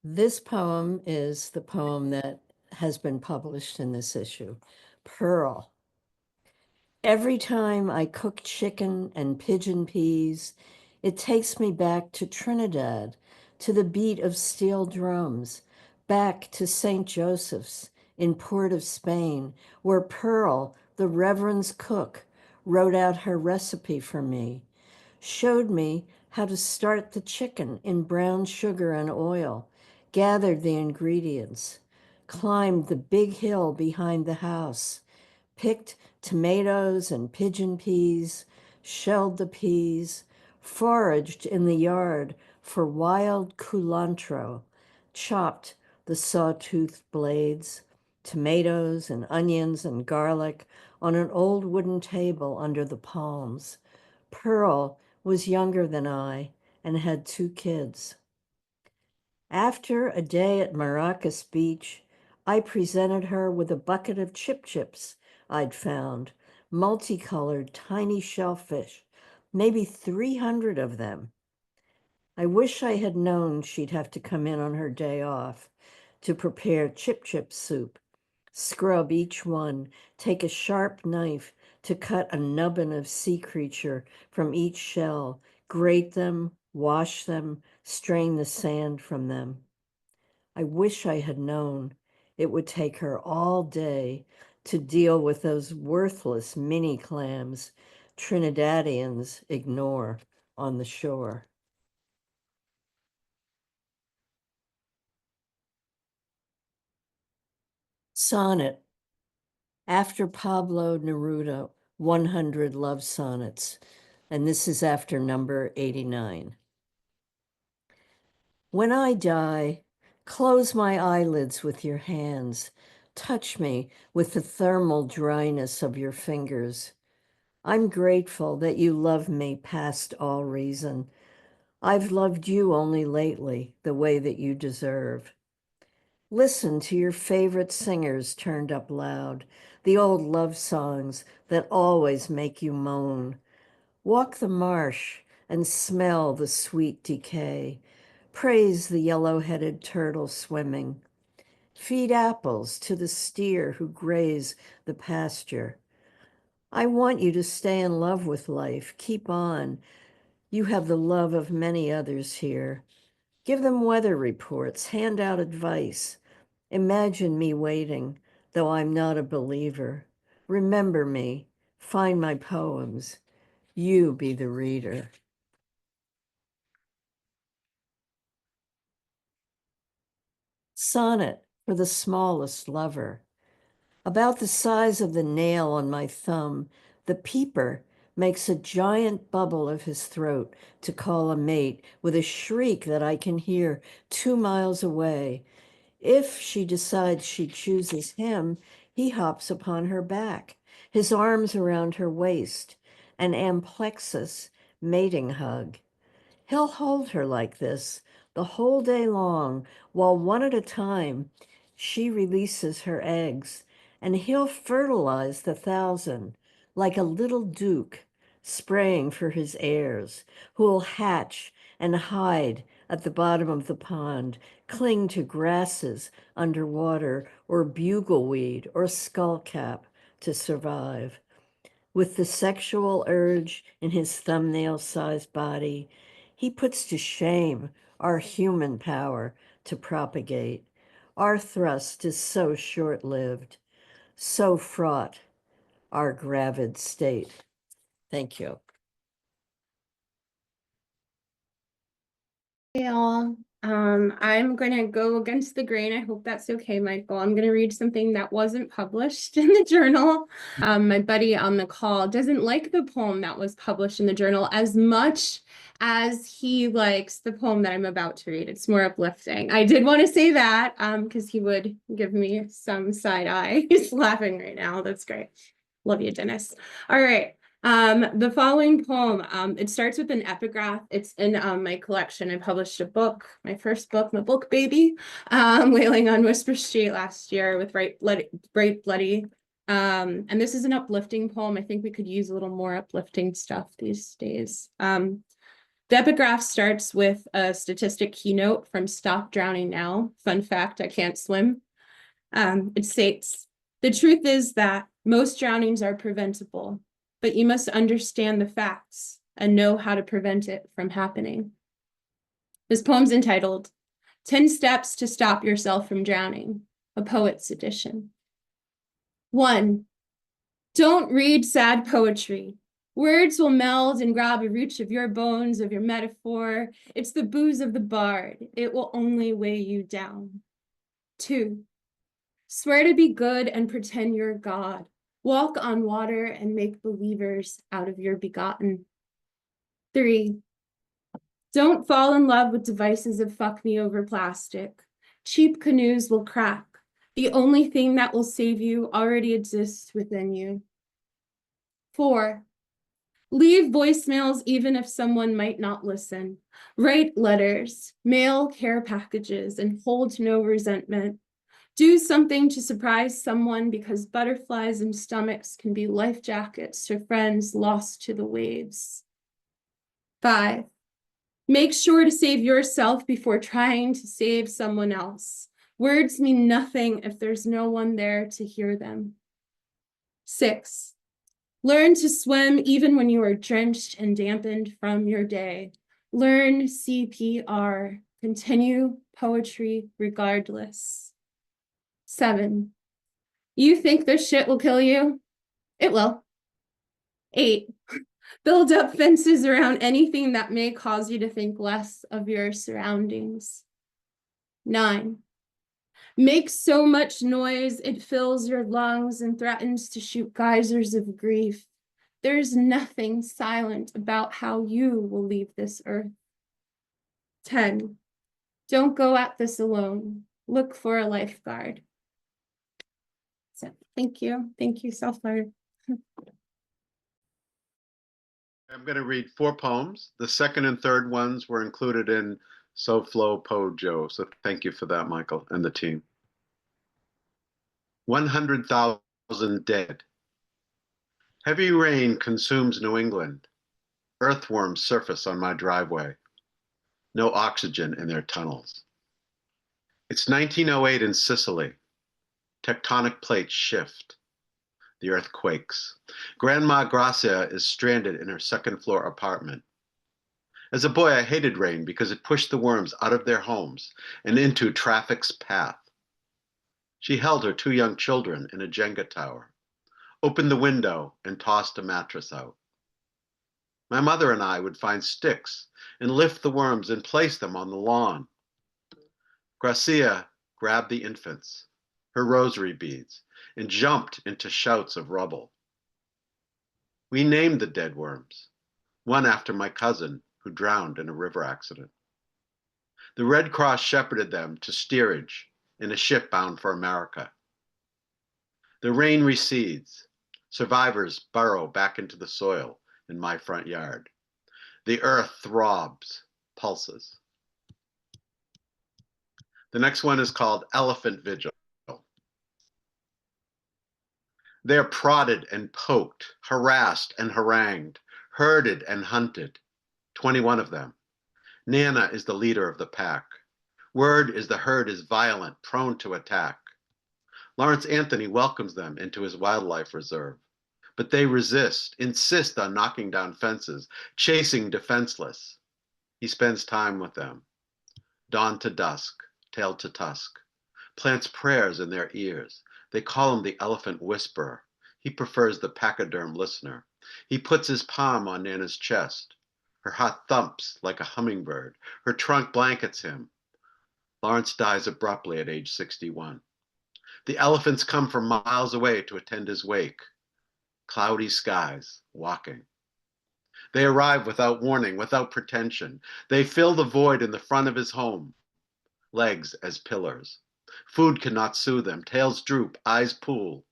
This poem is the poem that has been published in this issue, Pearl. Every time I cook chicken and pigeon peas, it takes me back to Trinidad, to the beat of steel drums, back to St. Joseph's in Port of Spain, where Pearl, the Reverend's cook, wrote out her recipe for me, showed me how to start the chicken in brown sugar and oil, gathered the ingredients, climbed the big hill behind the house, picked tomatoes and pigeon peas, shelled the peas, foraged in the yard for wild culantro, chopped the sawtoothed blades, tomatoes and onions and garlic on an old wooden table under the palms. Pearl was younger than I and had 2 kids. After a day at Maracas Beach, I presented her with a bucket of chips I'd found, multicolored tiny shellfish, maybe 300 of them. I wish I had known she'd have to come in on her day off to prepare chip soup, scrub each one, take a sharp knife to cut a nubbin of sea creature from each shell, grate them, wash them, strain the sand from them. I wish I had known it would take her all day to deal with those worthless mini clams Trinidadians ignore on the shore. Sonnet. After Pablo Neruda, 100 love sonnets, and this is after number 89. When I die, close my eyelids with your hands. Touch me with the thermal dryness of your fingers. I'm grateful that you love me past all reason. I've loved you only lately, the way that you deserve. Listen to your favorite singers turned up loud, the old love songs that always make you moan. Walk the marsh and smell the sweet decay. Praise the yellow-headed turtle swimming. Feed apples to the steer who graze the pasture. I want you to stay in love with life. Keep on. You have the love of many others here. Give them weather reports. Hand out advice. Imagine me waiting, though I'm not a believer. Remember me. Find my poems. You be the reader. Sonnet for the smallest lover. About the size of the nail on my thumb, the peeper makes a giant bubble of his throat to call a mate with a shriek that I can hear 2 miles away. If she decides she chooses him, he hops upon her back, his arms around her waist, an amplexus mating hug. He'll hold her like this the whole day long, while one at a time she releases her eggs, and he'll fertilize the 1,000 like a little duke, spraying for his heirs, who'll hatch and hide at the bottom of the pond, cling to grasses underwater, or bugleweed or skullcap to survive. With the sexual urge in his thumbnail-sized body, he puts to shame our human power to propagate. Our thrust is so short-lived, so fraught, our gravid state. Thank you. Hey all. I'm gonna go against the grain. I hope that's okay, Michael. I'm gonna read something that wasn't published in the journal. My buddy on the call doesn't like the poem that was published in the journal as much as he likes the poem that I'm about to read. It's more uplifting. I did want to say that because he would give me some side eye. He's laughing right now. That's great. Love you, Dennis. All right. The following poem, it starts with an epigraph. It's in my collection. I published a book, my first book, my book baby, Wailing on Whisper Street last year with Bright Bloody. And this is an uplifting poem. I think we could use a little more uplifting stuff these days. The epigraph starts with a statistic keynote from Stop Drowning Now. Fun fact, I can't swim. It states, the truth is that most drownings are preventable, but you must understand the facts and know how to prevent it from happening. This poem's entitled 10 Steps to Stop Yourself from Drowning, a poet's edition. 1. Don't read sad poetry. Words will meld and grab a reach of your bones, of your metaphor. It's the booze of the bard. It will only weigh you down. 2. Swear to be good and pretend you're God. Walk on water and make believers out of your begotten. 3. Don't fall in love with devices of fuck me over plastic. Cheap canoes will crack. The only thing that will save you already exists within you. 4. Leave voicemails even if someone might not listen. Write letters, mail care packages, and hold no resentment. Do something to surprise someone because butterflies and stomachs can be life jackets to friends lost to the waves. 5. Make sure to save yourself before trying to save someone else. Words mean nothing if there's no one there to hear them. 6. Learn to swim even when you are drenched and dampened from your day. Learn CPR. Continue poetry regardless. 7. You think this shit will kill you? It will. 8. Build up fences around anything that may cause you to think less of your surroundings. 9. Make so much noise it fills your lungs and threatens to shoot geysers of grief. There's nothing silent about how you will leave this earth. 10. Don't go at this alone. Look for a lifeguard. So thank you. Thank you, SoFlo. I'm going to read 4 poems. The second and third ones were included in SoFloPoJo. So thank you for that, Michael, and the team. 100,000 dead. Heavy rain consumes New England. Earthworms surface on my driveway. No oxygen in their tunnels. It's 1908 in Sicily. Tectonic plates shift. The earth quakes. Grandma Gracia is stranded in her second-floor apartment. As a boy, I hated rain because it pushed the worms out of their homes and into traffic's path. She held her 2 young children in a Jenga tower, opened the window, and tossed a mattress out. My mother and I would find sticks and lift the worms and place them on the lawn. Gracia grabbed the infants, her rosary beads, and jumped into shouts of rubble. We named the dead worms, one after my cousin who drowned in a river accident. The Red Cross shepherded them to steerage in a ship bound for America. The rain recedes. Survivors burrow back into the soil in my front yard. The earth throbs, pulses. The next one is called Elephant Vigil. They're prodded and poked, harassed and harangued, herded and hunted. 21 of them. Nana is the leader of the pack. Word is the herd is violent, prone to attack. Lawrence Anthony welcomes them into his wildlife reserve, but they resist, insist on knocking down fences, chasing defenseless. He spends time with them. Dawn to dusk, tail to tusk. Plants prayers in their ears. They call him the elephant whisperer. He prefers the pachyderm listener. He puts his palm on Nana's chest. Her heart thumps like a hummingbird. Her trunk blankets him. Lawrence dies abruptly at age 61. The elephants come from miles away to attend his wake. Cloudy skies, walking. They arrive without warning, without pretension. They fill the void in the front of his home. Legs as pillars. Food cannot soothe them. Tails droop, eyes pool.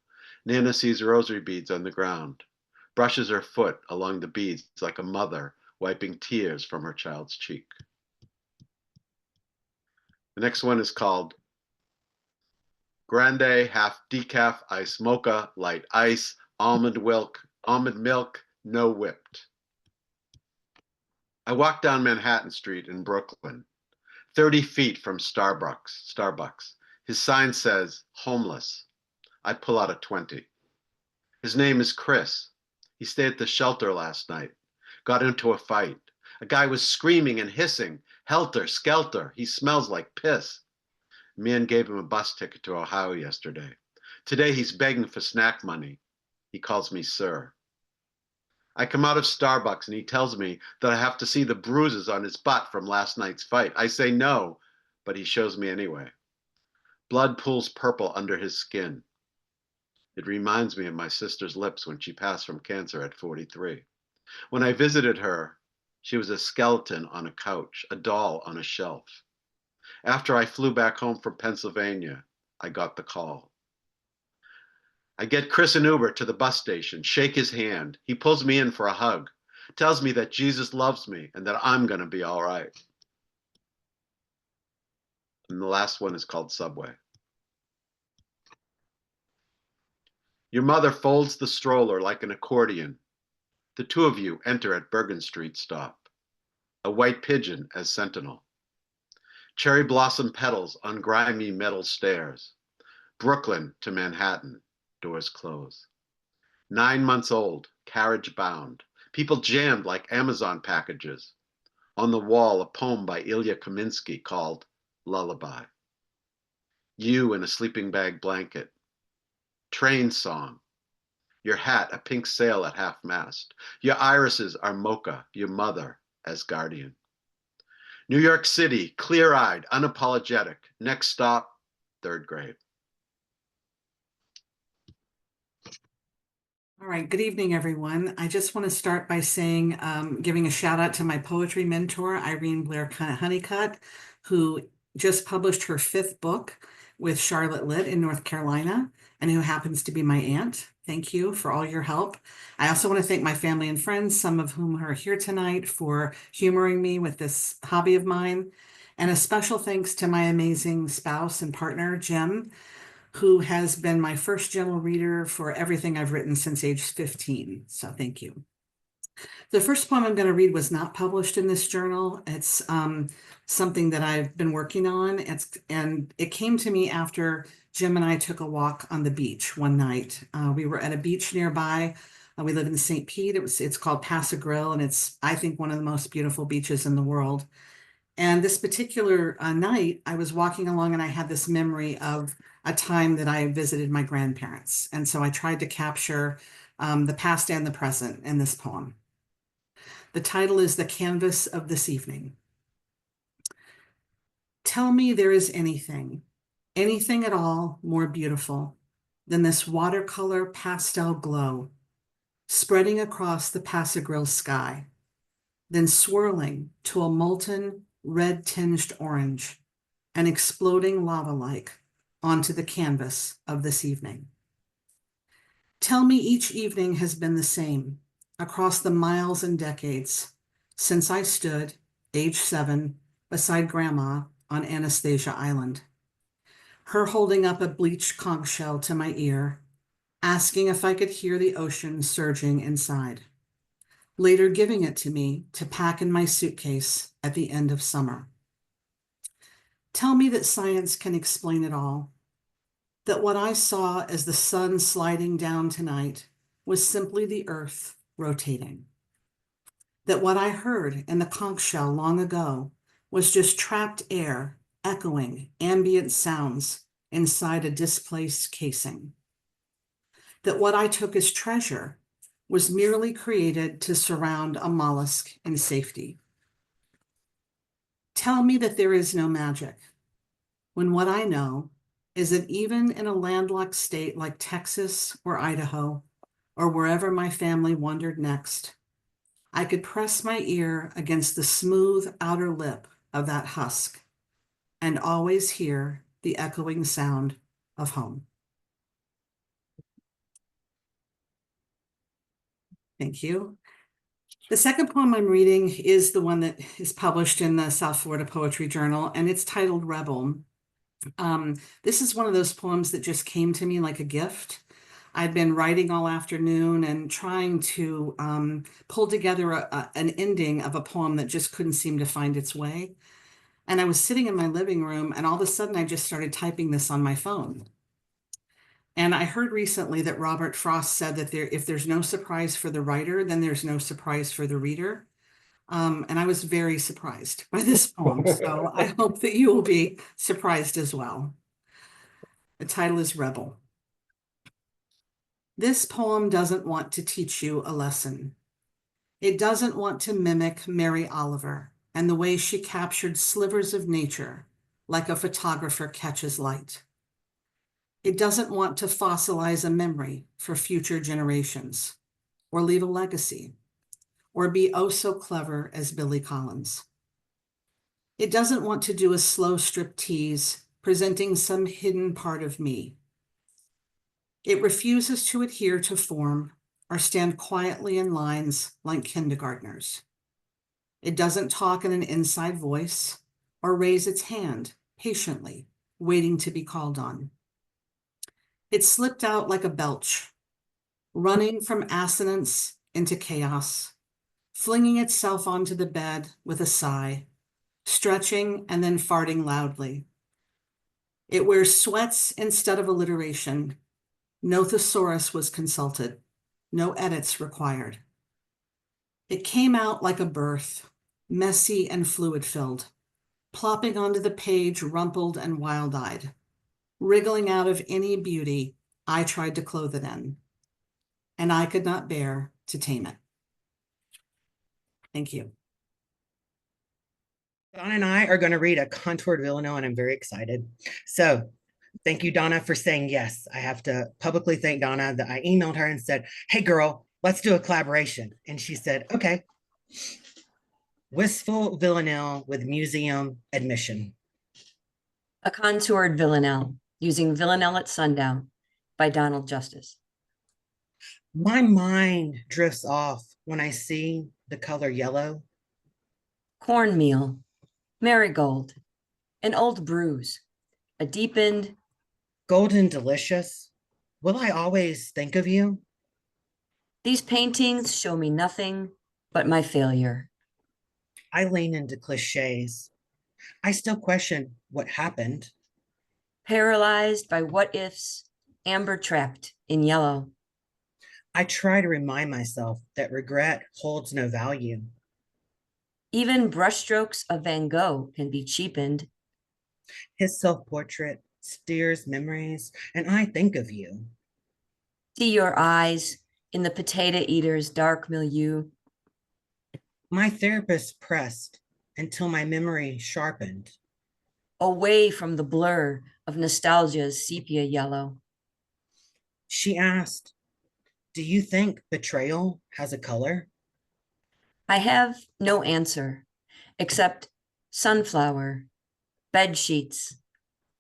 Nana sees rosary beads on the ground. Brushes her foot along the beads like a mother wiping tears from her child's cheek. The next one is called Grande Half Decaf Ice Mocha Light Ice Almond Milk, no whipped. I walk down Manhattan Street in Brooklyn, 30 feet from Starbucks. His sign says, homeless. I pull out a 20. His name is Chris. He stayed at the shelter last night, got into a fight. A guy was screaming and hissing, helter skelter. He smells like piss. Man gave him a bus ticket to Ohio yesterday. Today he's begging for snack money. He calls me sir. I come out of Starbucks and he tells me that I have to see the bruises on his butt from last night's fight. I say no, but he shows me anyway. Blood pools purple under his skin. It reminds me of my sister's lips when she passed from cancer at 43. When I visited her, she was a skeleton on a couch, a doll on a shelf. After I flew back home from Pennsylvania, I got the call. I get Chris an Uber to the bus station, shake his hand. He pulls me in for a hug, tells me that Jesus loves me and that I'm going to be all right. And the last one is called Subway. Your mother folds the stroller like an accordion. The two of you enter at Bergen Street stop. A white pigeon as sentinel. Cherry blossom petals on grimy metal stairs. Brooklyn to Manhattan, doors close. 9 months old, carriage bound. People jammed like Amazon packages. On the wall, a poem by Ilya Kaminsky called Lullaby. You in a sleeping bag blanket. Train song. Your hat, a pink sail at half-mast. Your irises are mocha, your mother as guardian. New York City, clear-eyed, unapologetic. Next stop, 3rd grade. All right, good evening, everyone. I just want to start by saying, giving a shout out to my poetry mentor, Blair Honeycutt, who just published her 5th book with Charlotte Litt in North Carolina, and who happens to be my aunt. Thank you for all your help. I also want to thank my family and friends, some of whom are here tonight, for humoring me with this hobby of mine. And a special thanks to my amazing spouse and partner, Jim, who has been my first journal reader for everything I've written since age 15. So thank you. The first poem I'm going to read was not published in this journal. It's something that I've been working on. And it came to me after Jim and I took a walk on the beach one night. We were at a beach nearby. We live in St. Pete. It's called Pass Grill, and it's, I think, one of the most beautiful beaches in the world. And this particular night, I was walking along and I had this memory of a time that I visited my grandparents. And so I tried to capture the past and the present in this poem. The title is The Canvas of This Evening. Tell me there is anything at all more beautiful than this watercolor pastel glow spreading across the Pass Grill sky, then swirling to a molten red-tinged orange and exploding lava-like onto the canvas of this evening. Tell me each evening has been the same across the miles and decades since I stood, age 7, beside Grandma on Anastasia Island, her holding up a bleached conch shell to my ear, asking if I could hear the ocean surging inside, later giving it to me to pack in my suitcase at the end of summer. Tell me that science can explain it all, that what I saw as the sun sliding down tonight was simply the earth rotating, that what I heard in the conch shell long ago was just trapped air echoing ambient sounds inside a displaced casing, that what I took as treasure was merely created to surround a mollusk in safety. Tell me that there is no magic, when what I know is that even in a landlocked state like Texas or Idaho, or wherever my family wandered next, I could press my ear against the smooth outer lip of that husk and always hear the echoing sound of home. Thank you. The second poem I'm reading is the one that is published in the South Florida Poetry Journal, and it's titled Rebel. This is one of those poems that just came to me like a gift. I'd been writing all afternoon and trying to pull together an ending of a poem that just couldn't seem to find its way. And I was sitting in my living room, and all of a sudden I just started typing this on my phone. And I heard recently that Robert Frost said that if there's no surprise for the writer, then there's no surprise for the reader. And I was very surprised by this poem. So I hope that you will be surprised as well. The title is Rebel. This poem doesn't want to teach you a lesson. It doesn't want to mimic Mary Oliver and the way she captured slivers of nature like a photographer catches light. It doesn't want to fossilize a memory for future generations or leave a legacy or be oh so clever as Billy Collins. It doesn't want to do a slow striptease presenting some hidden part of me. It refuses to adhere to form or stand quietly in lines like kindergartners. It doesn't talk in an inside voice or raise its hand patiently, waiting to be called on. It slipped out like a belch, running from assonance into chaos, flinging itself onto the bed with a sigh, stretching and then farting loudly. It wears sweats instead of alliteration. No thesaurus was consulted, no edits required. It came out like a birth, messy and fluid-filled, plopping onto the page rumpled and wild-eyed, wriggling out of any beauty I tried to clothe it in, and I could not bear to tame it. Thank you. Donna and I are going to read a contoured villanelle, and I'm very excited. So thank you, Donna, for saying yes. I have to publicly thank Donna that I emailed her and said, hey, girl, let's do a collaboration. And she said, okay. Wistful villanelle with museum admission. A Contoured Villanelle, using Villanelle at Sundown by Donald Justice. My mind drifts off when I see the color yellow. Cornmeal, marigold, an old bruise, a deepened, Golden delicious. Will I always think of you? these paintings show me nothing but my failure. I lean into cliches. I still question what happened. Paralyzed by what ifs, amber trapped in yellow. I try to remind myself that regret holds no value. Even brushstrokes of Van Gogh can be cheapened. His self-portrait steers memories, and I think of you. See your eyes in the potato eater's dark milieu. My therapist pressed until my memory sharpened. Away from the blur of nostalgia's sepia yellow. She asked, do you think betrayal has a color? I have no answer except sunflower, bed sheets,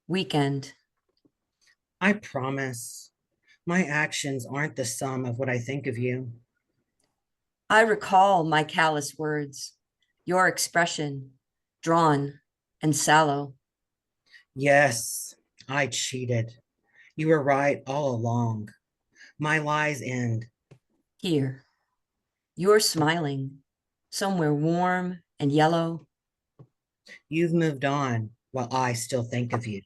weekend. I promise my actions aren't the sum of what I think of you. I recall my callous words, your expression, drawn and sallow. Yes, I cheated. You were right all along. My lies end. Here, you're smiling, somewhere warm and yellow. You've moved on while I still think of you.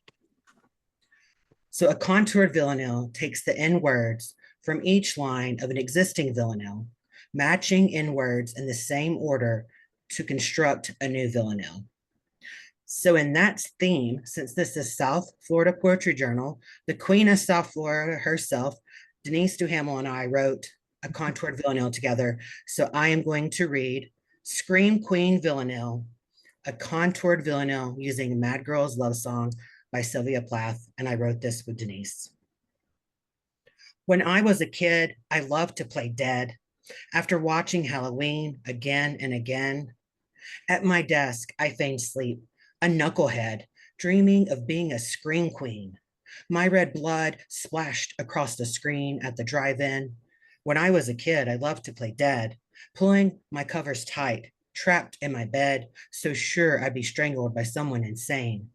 So a contoured villanelle takes the end words from each line of an existing villanelle, matching end words in the same order to construct a new villanelle. So in that theme, since this is South Florida Poetry Journal, the queen of South Florida herself, Denise Duhamel, and I wrote a contoured villanelle together. So I am going to read Scream Queen Villanelle, a contoured villanelle using Mad Girl's Love Song by Sylvia Plath, and I wrote this with Denise. When I was a kid, I loved to play dead. After watching Halloween again and again, at my desk, I feigned sleep, a knucklehead, dreaming of being a scream queen. My red blood splashed across the screen at the drive-in. When I was a kid, I loved to play dead, pulling my covers tight, trapped in my bed, so sure I'd be strangled by someone insane.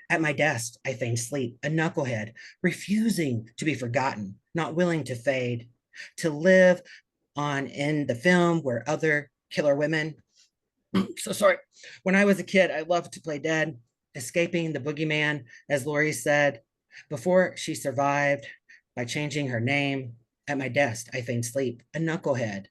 At my desk, I feigned sleep, a knucklehead, refusing to be forgotten, not willing to fade, to live on in the film where other killer women. So sorry. When I was a kid, I loved to play dead, escaping the boogeyman, as Lori said, before she survived by changing her name. At my desk, I feigned sleep, a knucklehead,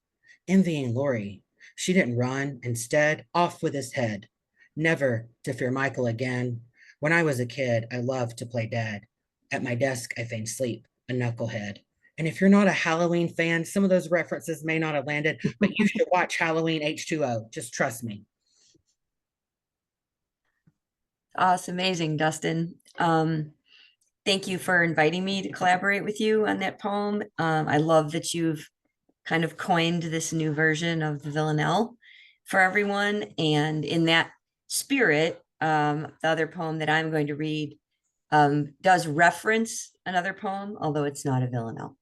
envying Lori. She didn't run, instead, off with his head, never to fear Michael again. When I was a kid, I loved to play dead. At my desk, I feigned sleep, a knucklehead. And if you're not a Halloween fan, some of those references may not have landed, but you should watch Halloween H2O. Just trust me. Oh, it's amazing, Dustin. Thank you for inviting me to collaborate with you on that poem. I love that you've kind of coined this new version of the villanelle for everyone. And in that spirit, the other poem that I'm going to read does reference another poem, although it's not a villanelle.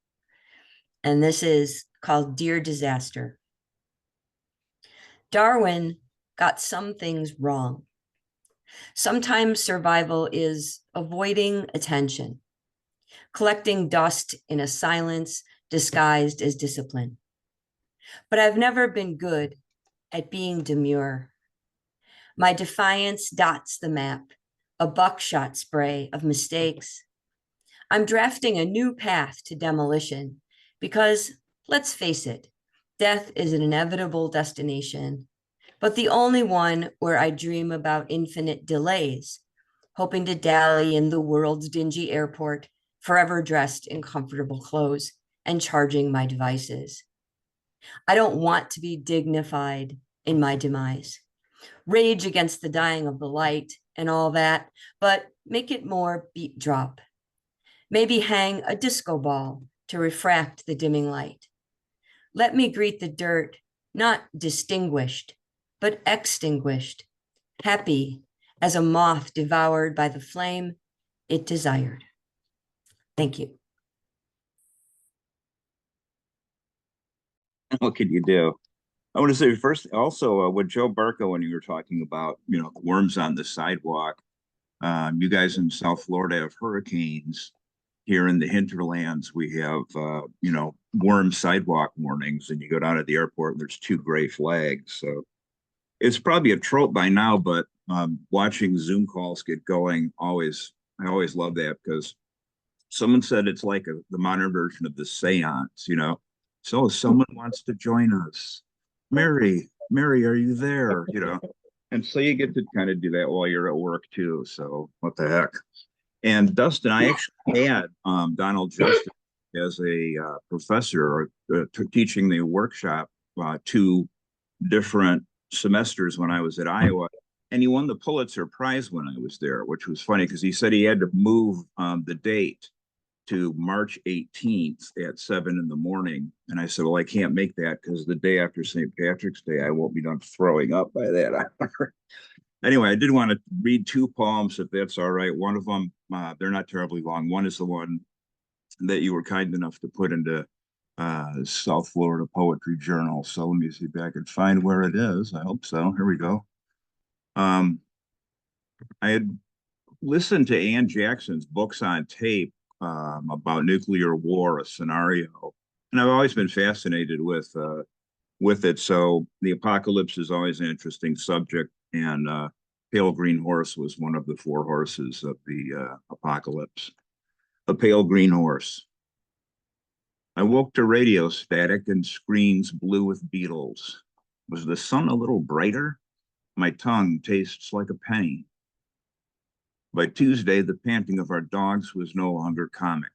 And this is called Dear Disaster. Darwin got some things wrong. Sometimes survival is avoiding attention, collecting dust in a silence disguised as discipline. But I've never been good at being demure. My defiance dots the map, a buckshot spray of mistakes. I'm drafting a new path to demolition because, let's face it, death is an inevitable destination, but the only one where I dream about infinite delays, hoping to dally in the world's dingy airport, forever dressed in comfortable clothes and charging my devices. I don't want to be dignified in my demise, rage against the dying of the light and all that, but make it more beat drop. Maybe hang a disco ball to refract the dimming light. Let me greet the dirt, not distinguished, but extinguished, happy as a moth devoured by the flame it desired. Thank you. What could you do? I want to say first, also, with Joe Barca, when you were talking about, the worms on the sidewalk, you guys in South Florida have hurricanes. Here in the hinterlands, we have, worm sidewalk warnings, and you go down to the airport and there's two gray flags. So it's probably a trope by now, but watching Zoom calls get going, I always love that because someone said it's like the modern version of the seance, So someone wants to join us. Mary, are you there? And so you get to kind of do that while you're at work too. So what the heck? And Dustin, I actually had Donald Justice as a professor teaching the workshop 2 different semesters when I was at Iowa. And he won the Pulitzer Prize when I was there, which was funny because he said he had to move the date to March 18th at 7 in the morning. And I said, well, I can't make that because the day after St. Patrick's Day, I won't be done throwing up by that hour. Anyway, I did want to read 2 poems, if that's all right. One of them, they're not terribly long. One is the one that you were kind enough to put into South Florida Poetry Journal. So let me see if I can find where it is. I hope so. Here we go. I had listened to Ann Jackson's books on tape about nuclear war, a scenario, and I've always been fascinated with it. So the apocalypse is always an interesting subject, and Pale Green Horse was one of the 4 horses of the apocalypse. A pale green horse. I woke to radio static and screens blue with beetles. Was the sun a little brighter? My tongue tastes like a penny. By Tuesday, the panting of our dogs was no longer comic.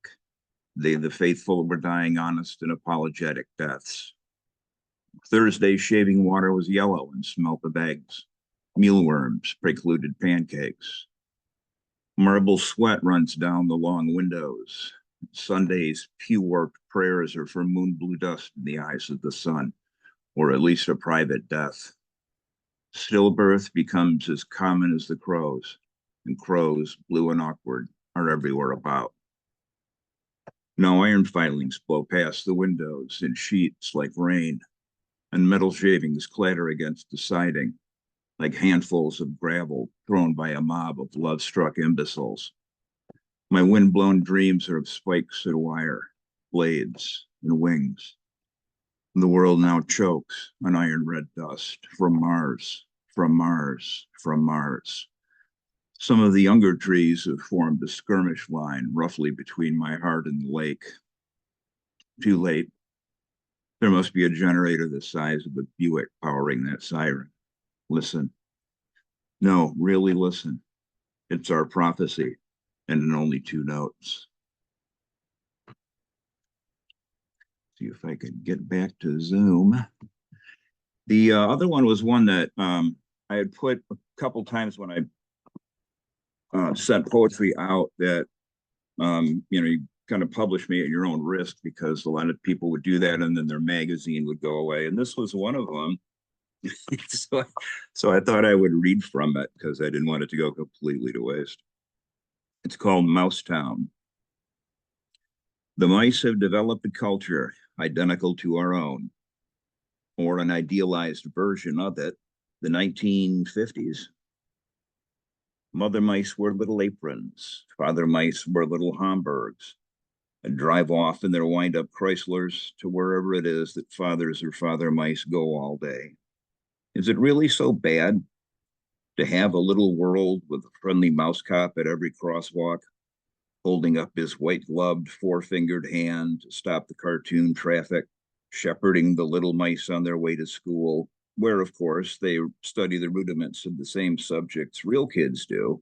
They, the faithful, were dying honest and apologetic deaths. Thursday, shaving water was yellow and smelt of eggs. Mealworms precluded pancakes. Marble sweat runs down the long windows. Sunday's pew-warped prayers are for moon blue dust in the eyes of the sun, or at least a private death. Stillbirth becomes as common as the crows, and crows, blue and awkward, are everywhere about. No iron filings blow past the windows in sheets like rain, and metal shavings clatter against the siding. like handfuls of gravel thrown by a mob of love-struck imbeciles. My wind-blown dreams are of spikes and wire, blades and wings. The world now chokes on iron red dust from Mars, from Mars, from Mars. Some of the younger trees have formed a skirmish line roughly between my heart and the lake. Too late. There must be a generator the size of a Buick powering that siren. Listen. No, really listen. It's our prophecy, and in only 2 notes. See if I can get back to Zoom. The other one was one that I had put a couple times when I sent poetry out that, you kind of publish me at your own risk, because a lot of people would do that and then their magazine would go away. And this was one of them. so I thought I would read from it because I didn't want it to go completely to waste. It's called Mousetown. The mice have developed a culture identical to our own, or an idealized version of it, the 1950s. Mother mice wear little aprons, father mice wear little Hamburgs, and drive off in their wind-up Chryslers to wherever it is that fathers or father mice go all day. Is it really so bad to have a little world with a friendly mouse cop at every crosswalk, holding up his white-gloved, four-fingered hand to stop the cartoon traffic, shepherding the little mice on their way to school, where, of course, they study the rudiments of the same subjects real kids do?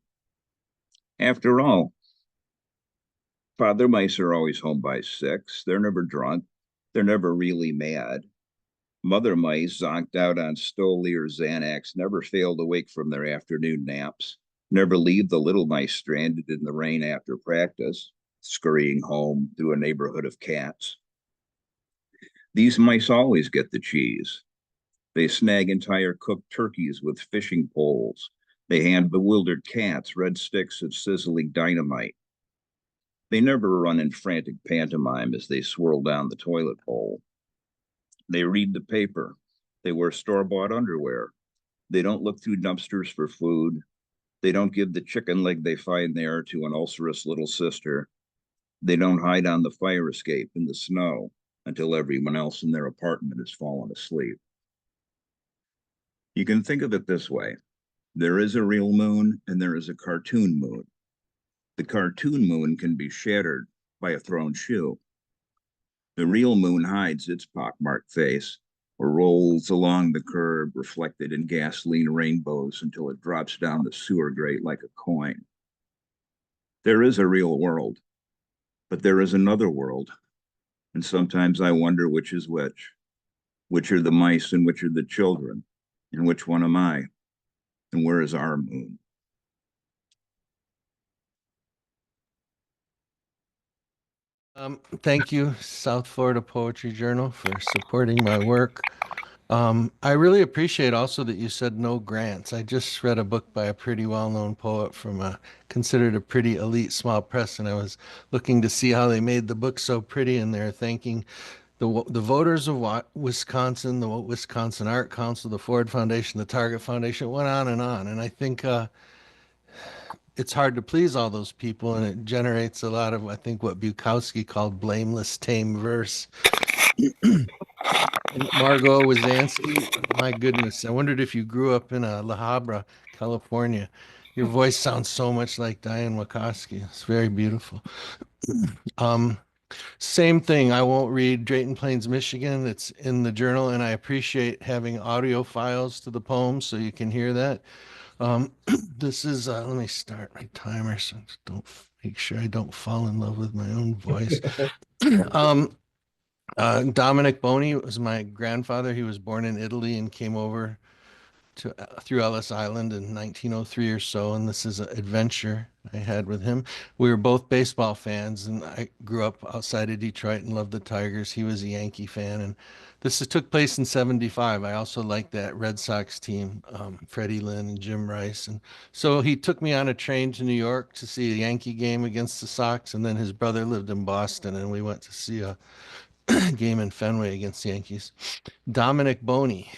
After all, father mice are always home by 6. They're never drunk. They're never really mad. Mother mice, zonked out on Stoli or Xanax, never failed awake from their afternoon naps, never leave the little mice stranded in the rain after practice, scurrying home through a neighborhood of cats. These mice always get the cheese. They snag entire cooked turkeys with fishing poles. They hand bewildered cats red sticks of sizzling dynamite. They never run in frantic pantomime as they swirl down the toilet bowl. They read the paper. They wear store-bought underwear. They don't look through dumpsters for food. They don't give the chicken leg they find there to an ulcerous little sister. They don't hide on the fire escape in the snow until everyone else in their apartment has fallen asleep. You can think of it this way. There is a real moon and there is a cartoon moon. The cartoon moon can be shattered by a thrown shoe. The real moon hides its pockmarked face or rolls along the curb reflected in gasoline rainbows until it drops down the sewer grate like a coin. There is a real world, but there is another world, and sometimes I wonder which is which. Which are the mice and which are the children, and which one am I, and where is our moon? Thank you, South Florida Poetry Journal, for supporting my work. I really appreciate also that you said no grants. I just read a book by a pretty well-known poet from considered a pretty elite small press, and I was looking to see how they made the book so pretty, and they're thanking the voters of Wisconsin, the Wisconsin Art Council, the Ford Foundation, the Target Foundation. It went on, and I think it's hard to please all those people, and it generates a lot of, I think, what Bukowski called blameless, tame verse. Margot Wizansky, my goodness, I wondered if you grew up in La Habra, California. Your voice sounds so much like Diane Wachowski. It's very beautiful. Same thing. I won't read Drayton Plains, Michigan. It's in the journal, and I appreciate having audio files to the poem so you can hear that. This is, let me start my timer so don't make sure I don't fall in love with my own voice. Dominic Boney was my grandfather. He was born in Italy and came over to through Ellis Island in 1903 or so, and this is an adventure I had with him. We were both baseball fans, and I grew up outside of Detroit and loved the Tigers. He was a Yankee fan, and this took place in '75. I also liked that Red Sox team, Freddie Lynn and Jim Rice, and so he took me on a train to New York to see a Yankee game against the Sox, and then his brother lived in Boston, and we went to see a game in Fenway against the Yankees. Dominic Boney.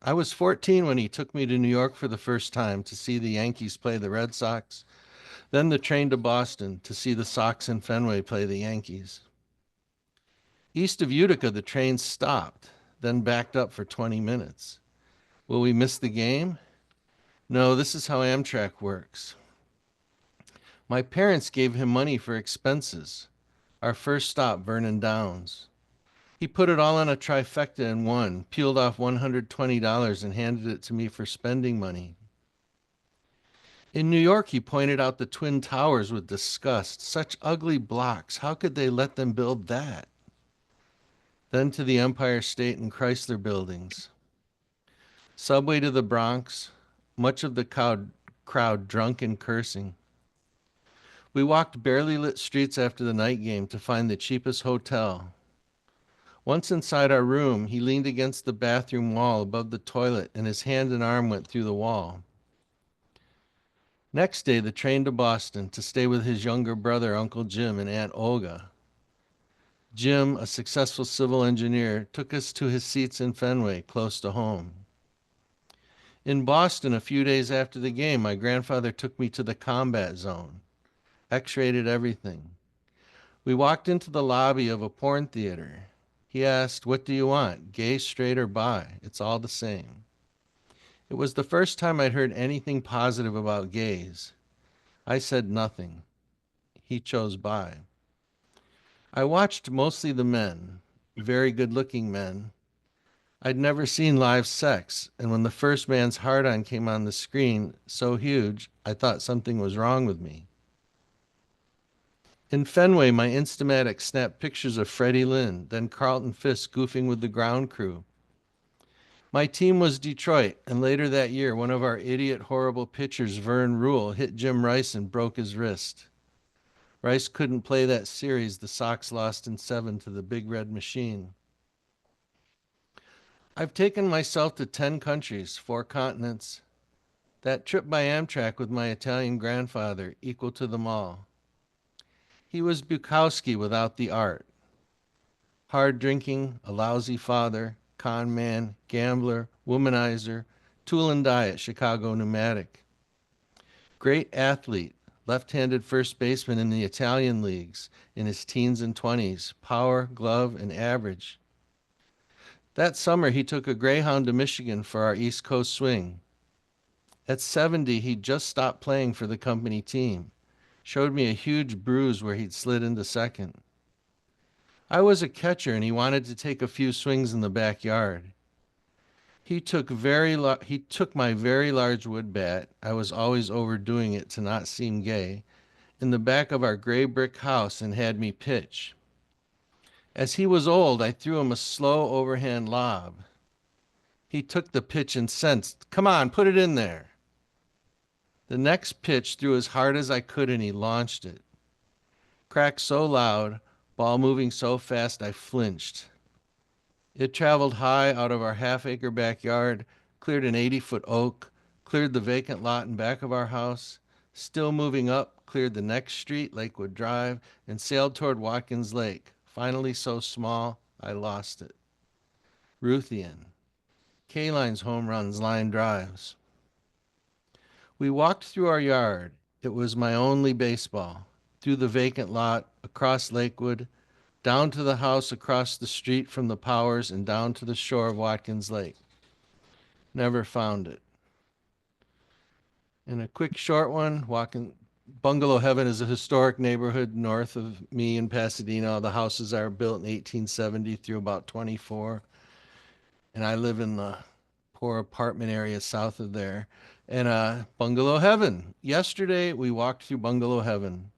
I was 14 when he took me to New York for the first time to see the Yankees play the Red Sox, then the train to Boston to see the Sox in Fenway play the Yankees. East of Utica, the train stopped, then backed up for 20 minutes. Will we miss the game? No, this is how Amtrak works. My parents gave him money for expenses. Our first stop, Vernon Downs. He put it all on a trifecta and won, peeled off $120 and handed it to me for spending money. In New York, he pointed out the Twin Towers with disgust. Such ugly blocks. How could they let them build that? Then to the Empire State and Chrysler buildings. Subway to the Bronx, much of the crowd drunk and cursing. We walked barely lit streets after the night game to find the cheapest hotel. Once inside our room, he leaned against the bathroom wall above the toilet and his hand and arm went through the wall. Next day, the train to Boston to stay with his younger brother, Uncle Jim, and Aunt Olga. Jim, a successful civil engineer, took us to his seats in Fenway, close to home. In Boston, a few days after the game, my grandfather took me to the combat zone, X-rated everything. We walked into the lobby of a porn theater. He asked, "What do you want, gay, straight, or bi? It's all the same." It was the first time I'd heard anything positive about gays. I said nothing. He chose bi. I watched mostly the men, very good-looking men. I'd never seen live sex, and when the first man's hard-on came on the screen, so huge, I thought something was wrong with me. In Fenway, my Instamatic snapped pictures of Freddie Lynn, then Carlton Fisk goofing with the ground crew. My team was Detroit, and later that year, one of our idiot, horrible pitchers, Vern Rule, hit Jim Rice and broke his wrist. Rice couldn't play that series. The Sox lost in 7 to the Big Red Machine. I've taken myself to 10 countries, 4 continents. That trip by Amtrak with my Italian grandfather, equal to them all. He was Bukowski without the art. Hard drinking, a lousy father, con man, gambler, womanizer, tool and die at Chicago Pneumatic. Great athlete, left-handed first baseman in the Italian leagues in his teens and 20s, power, glove, and average. That summer, he took a Greyhound to Michigan for our East Coast swing. At 70, he'd just stopped playing for the company team. Showed me a huge bruise where he'd slid into second. I was a catcher, and he wanted to take a few swings in the backyard. He took my very large wood bat, I was always overdoing it to not seem gay, in the back of our gray brick house and had me pitch. As he was old, I threw him a slow overhand lob. He took the pitch and sensed, "Come on, put it in there." The next pitch threw as hard as I could and he launched it. Cracked so loud, ball moving so fast I flinched. It traveled high out of our half-acre backyard, cleared an 80-foot oak, cleared the vacant lot in back of our house, still moving up, cleared the next street, Lakewood Drive, and sailed toward Watkins Lake. Finally so small, I lost it. Ruthian. K-lines, home runs, line drives. We walked through our yard. It was my only baseball. Through the vacant lot, across Lakewood, down to the house across the street from the Powers, and down to the shore of Watkins Lake. Never found it. And a quick short one, Bungalow Heaven is a historic neighborhood north of me in Pasadena. The houses are built in 1870 through about 24. And I live in the poor apartment area south of there. And Bungalow Heaven. Yesterday, we walked through Bungalow Heaven,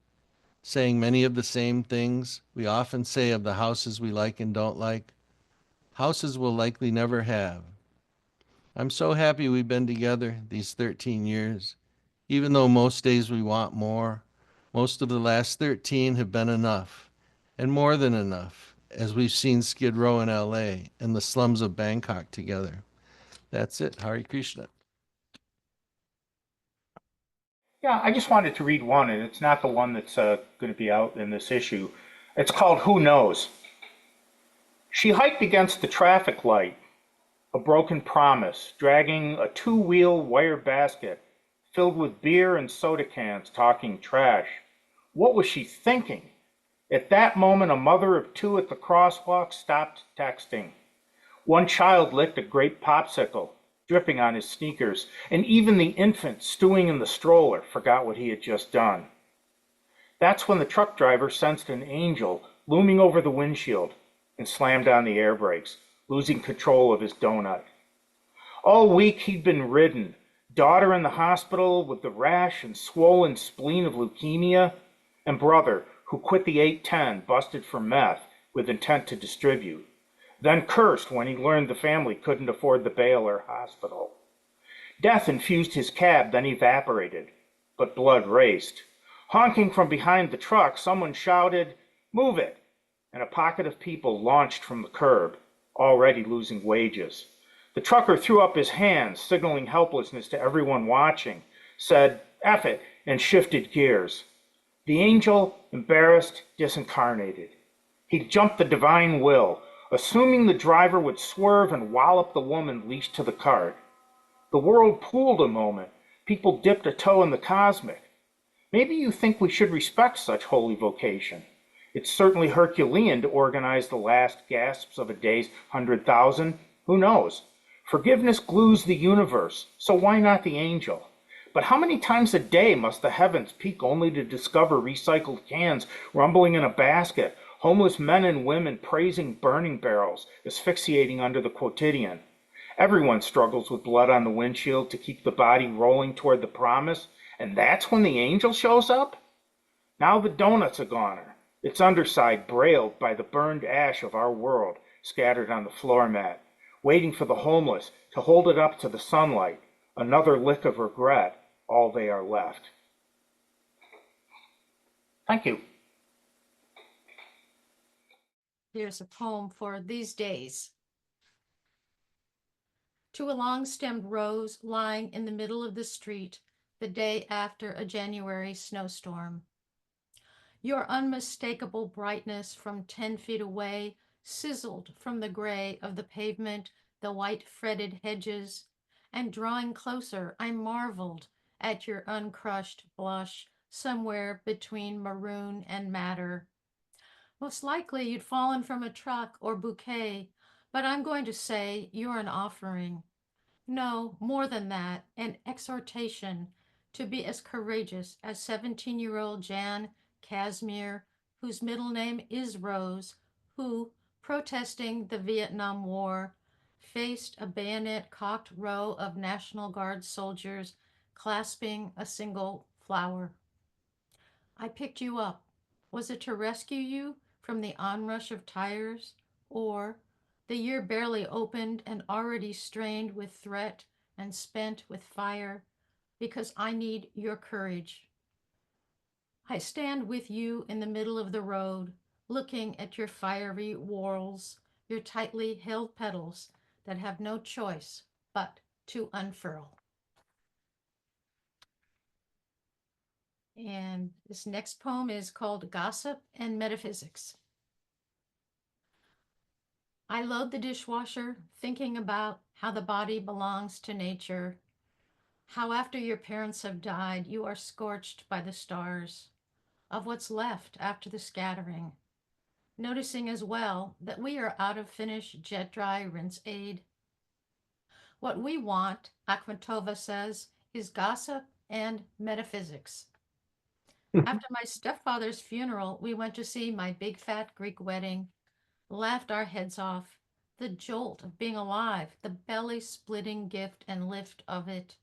saying many of the same things we often say of the houses we like and don't like. Houses we'll likely never have. I'm so happy we've been together these 13 years. Even though most days we want more, most of the last 13 have been enough, and more than enough, as we've seen Skid Row in LA and the slums of Bangkok together. That's it. Hare Krishna. Yeah, I just wanted to read one, and it's not the one that's going to be out in this issue. It's called Who Knows? She hiked against the traffic light, A broken promise, dragging a two-wheel wire basket filled with beer and soda cans, talking trash. What was she thinking? At that moment, a mother of two at the crosswalk stopped texting. One child licked a grape popsicle, dripping on his sneakers, and even the infant stewing in the stroller forgot what he had just done. That's when the truck driver sensed an angel looming over the windshield and slammed on the air brakes, losing control of his donut. All week he'd been ridden, daughter in the hospital with the rash and swollen spleen of leukemia, and brother who quit the 810 busted for meth with intent to distribute, then cursed when he learned the family couldn't afford the bail or hospital. Death infused his cab, then evaporated, but blood raced. Honking from behind the truck, someone shouted, "Move it!" and a pocket of people launched from the curb, already losing wages. The trucker threw up his hands, signaling helplessness to everyone watching, said, "F it," and shifted gears. The angel, embarrassed, disincarnated. He jumped the divine will, assuming the driver would swerve and wallop the woman leashed to the cart. The world pooled a moment. People dipped a toe in the cosmic. Maybe you think we should respect such holy vocation. It's certainly Herculean to organize the last gasps of a day's 100,000. Who knows? Forgiveness glues the universe, so why not the angel? But how many times a day must the heavens peak only to discover recycled cans rumbling in a basket, homeless men and women praising burning barrels, asphyxiating under the quotidian? Everyone struggles with blood on the windshield to keep the body rolling toward the promise, and that's when the angel shows up? Now the donut's a goner, its underside brailed by the burned ash of our world scattered on the floor mat, waiting for the homeless to hold it up to the sunlight, another lick of regret, all they are left. Thank you. Here's a poem for these days. To a long-stemmed rose lying in the middle of the street the day after a January snowstorm. Your unmistakable brightness from 10 feet away sizzled from the gray of the pavement, the white fretted hedges, and drawing closer, I marveled at your uncrushed blush somewhere between maroon and madder. Most likely you'd fallen from a truck or bouquet, but I'm going to say you're an offering. No, more than that, an exhortation to be as courageous as 17-year-old Jan Casimir, whose middle name is Rose, who, protesting the Vietnam War, faced a bayonet-cocked row of National Guard soldiers clasping a single flower. I picked you up. Was it to rescue you from the onrush of tires, or the year barely opened and already strained with threat and spent with fire, because I need your courage? I stand with you in the middle of the road, looking at your fiery whorls, your tightly held petals that have no choice but to unfurl. And this next poem is called Gossip and Metaphysics. I load the dishwasher, thinking about how the body belongs to nature, how after your parents have died, you are scorched by the stars, of what's left after the scattering, noticing as well that we are out of Finnish jet dry rinse aid. What we want, Akhmatova says, is gossip and metaphysics. After my stepfather's funeral, we went to see my big fat Greek wedding, laughed our heads off, the jolt of being alive, the belly-splitting gift and lift of it.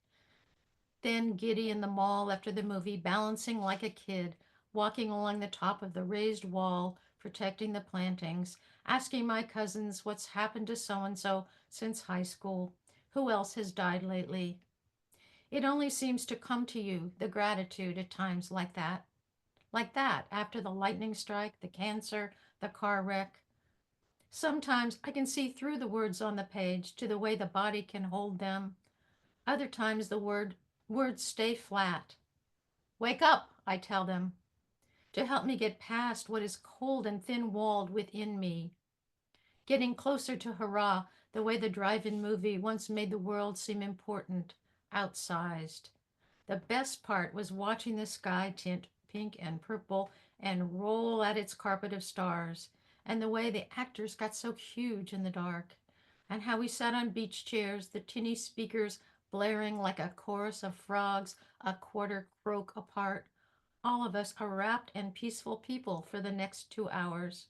Then giddy in the mall after the movie, balancing like a kid, walking along the top of the raised wall, protecting the plantings, asking my cousins what's happened to so-and-so since high school, who else has died lately. It only seems to come to you, the gratitude at times like that after the lightning strike, the cancer, the car wreck. Sometimes I can see through the words on the page to the way the body can hold them. Other times the words stay flat. Wake up, I tell them, to help me get past what is cold and thin-walled within me. Getting closer to hurrah, the way the drive-in movie once made the world seem important, outsized. The best part was watching the sky tint pink and purple and roll at its carpet of stars, and the way the actors got so huge in the dark, and how we sat on beach chairs, the tinny speakers blaring like a chorus of frogs a quarter croak apart, all of us a rapt and peaceful people for the next 2 hours.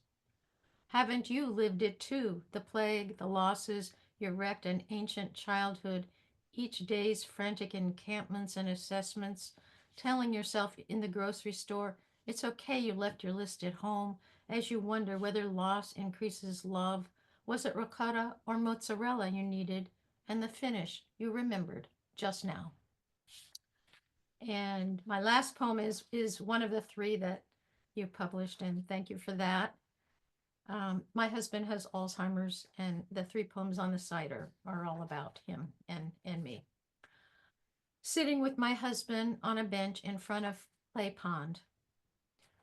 Haven't you lived it too? The plague, the losses, your wrecked and ancient childhood, each day's frantic encampments and assessments, telling yourself in the grocery store, it's okay you left your list at home, as you wonder whether loss increases love. Was it ricotta or mozzarella you needed? And the finish you remembered just now. And my last poem is one of the 3 that you published, and thank you for that. My husband has Alzheimer's, and the 3 poems on the side are all about him and me. Sitting with my husband on a bench in front of play pond.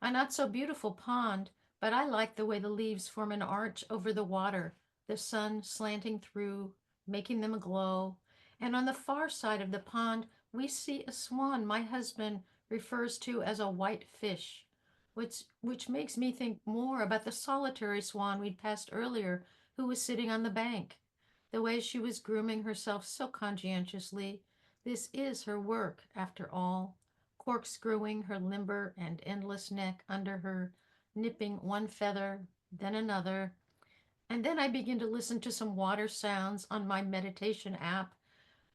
A not so beautiful pond, but I like the way the leaves form an arch over the water, the sun slanting through, making them glow. And on the far side of the pond, we see a swan my husband refers to as a white fish, which makes me think more about the solitary swan we'd passed earlier, who was sitting on the bank. The way she was grooming herself so conscientiously. This is her work, after all, corkscrewing her limber and endless neck under her, nipping one feather, then another. And then I begin to listen to some water sounds on my meditation app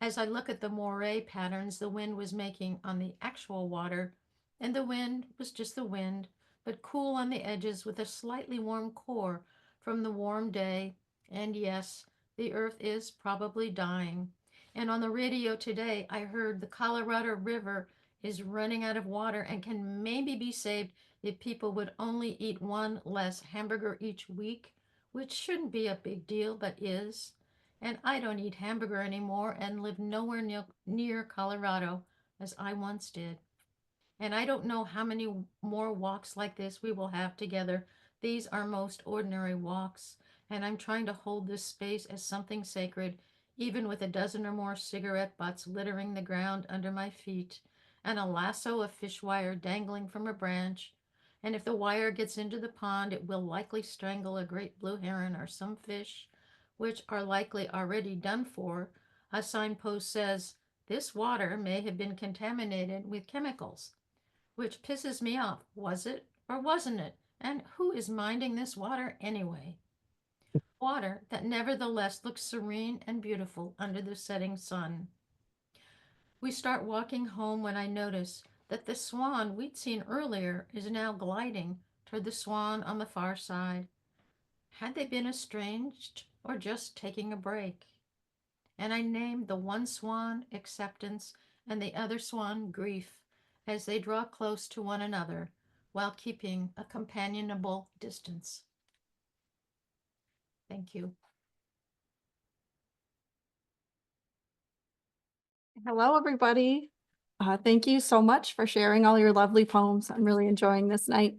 as I look at the moire patterns the wind was making on the actual water. And the wind was just the wind, but cool on the edges with a slightly warm core from the warm day. And yes, the earth is probably dying. And on the radio today, I heard the Colorado River is running out of water and can maybe be saved if people would only eat 1 less hamburger each week, which shouldn't be a big deal, but is. And I don't eat hamburger anymore and live nowhere near Colorado as I once did. And I don't know how many more walks like this we will have together. These are most ordinary walks, and I'm trying to hold this space as something sacred, even with a dozen or more cigarette butts littering the ground under my feet, and a lasso of fish wire dangling from a branch. And if the wire gets into the pond, it will likely strangle a great blue heron or some fish, which are likely already done for. A signpost says, this water may have been contaminated with chemicals, which pisses me off. Was it or wasn't it? And who is minding this water anyway? Water that nevertheless looks serene and beautiful under the setting sun. We start walking home when I notice that the swan we'd seen earlier is now gliding toward the swan on the far side. Had they been estranged or just taking a break? And I named the one swan acceptance and the other swan grief as they draw close to one another while keeping a companionable distance. Thank you. Hello, everybody. Thank you so much for sharing all your lovely poems. I'm really enjoying this night.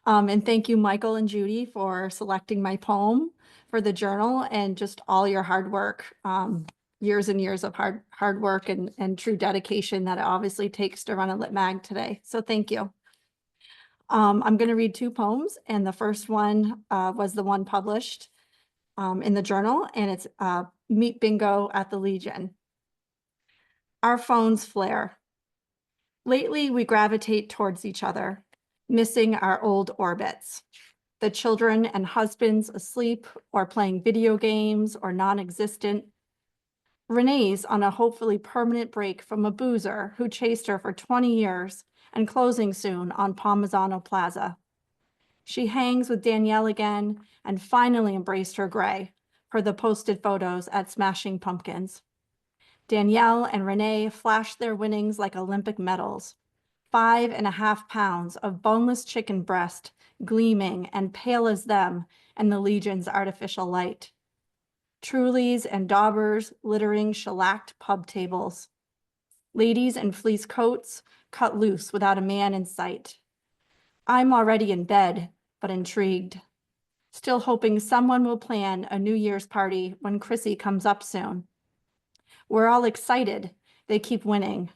And thank you, Michael and Judy, for selecting my poem for the journal and just all your hard work, years and years of hard work and true dedication that it obviously takes to run a lit mag today. So thank you. I'm going to read 2 poems, and the first one was the one published in the journal, and it's Meet Bingo at the Legion. Our phones flare. Lately, we gravitate towards each other, missing our old orbits. The children and husbands asleep or playing video games or non-existent. Renee's on a hopefully permanent break from a boozer who chased her for 20 years and closing soon on Palmisano Plaza. She hangs with Danielle again and finally embraced her gray per the posted photos at Smashing Pumpkins. Danielle and Renee flashed their winnings like Olympic medals. 5.5 pounds of boneless chicken breast gleaming and pale as them in the Legion's artificial light. Trulies and daubers littering shellacked pub tables. Ladies in fleece coats cut loose without a man in sight. I'm already in bed, but intrigued. Still hoping someone will plan a New Year's party when Chrissy comes up soon. We're all excited. They keep winning.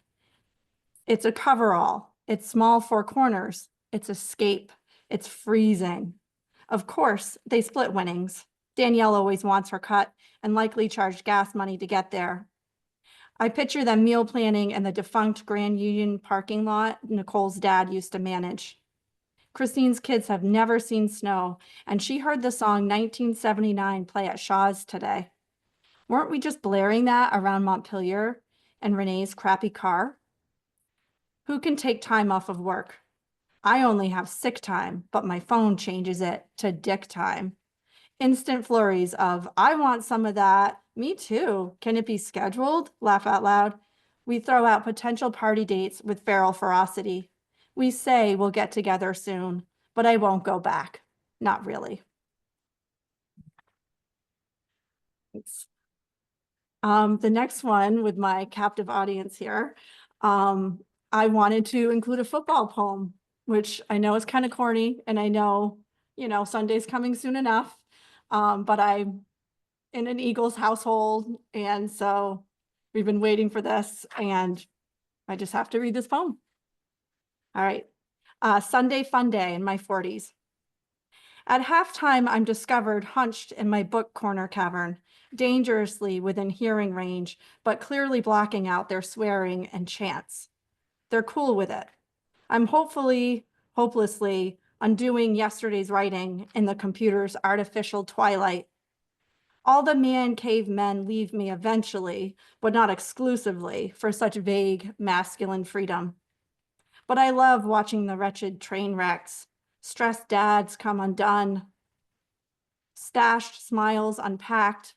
It's a coverall. It's small four corners. It's escape. It's freezing. Of course, they split winnings. Danielle always wants her cut and likely charged gas money to get there. I picture them meal planning in the defunct Grand Union parking lot Nicole's dad used to manage. Christine's kids have never seen snow, and she heard the song 1979 play at Shaw's today. Weren't we just blaring that around Montpelier and Renee's crappy car? Who can take time off of work? I only have sick time, but my phone changes it to dick time. Instant flurries of, I want some of that. Me too. Can it be scheduled? Laugh out loud. We throw out potential party dates with feral ferocity. We say we'll get together soon, but I won't go back. Not really. Thanks. The next one with my captive audience here, I wanted to include a football poem, which I know is kind of corny, and I know, Sunday's coming soon enough, but I'm in an Eagles household, and so we've been waiting for this, and I just have to read this poem. All right. Sunday fun day in my 40s. At halftime, I'm discovered hunched in my book corner cavern, dangerously within hearing range, but clearly blocking out their swearing and chants. They're cool with it. I'm hopelessly undoing yesterday's writing in the computer's artificial twilight. All the man cave men leave me eventually, but not exclusively, for such vague masculine freedom. But I love watching the wretched train wrecks, stressed dads come undone, stashed smiles unpacked,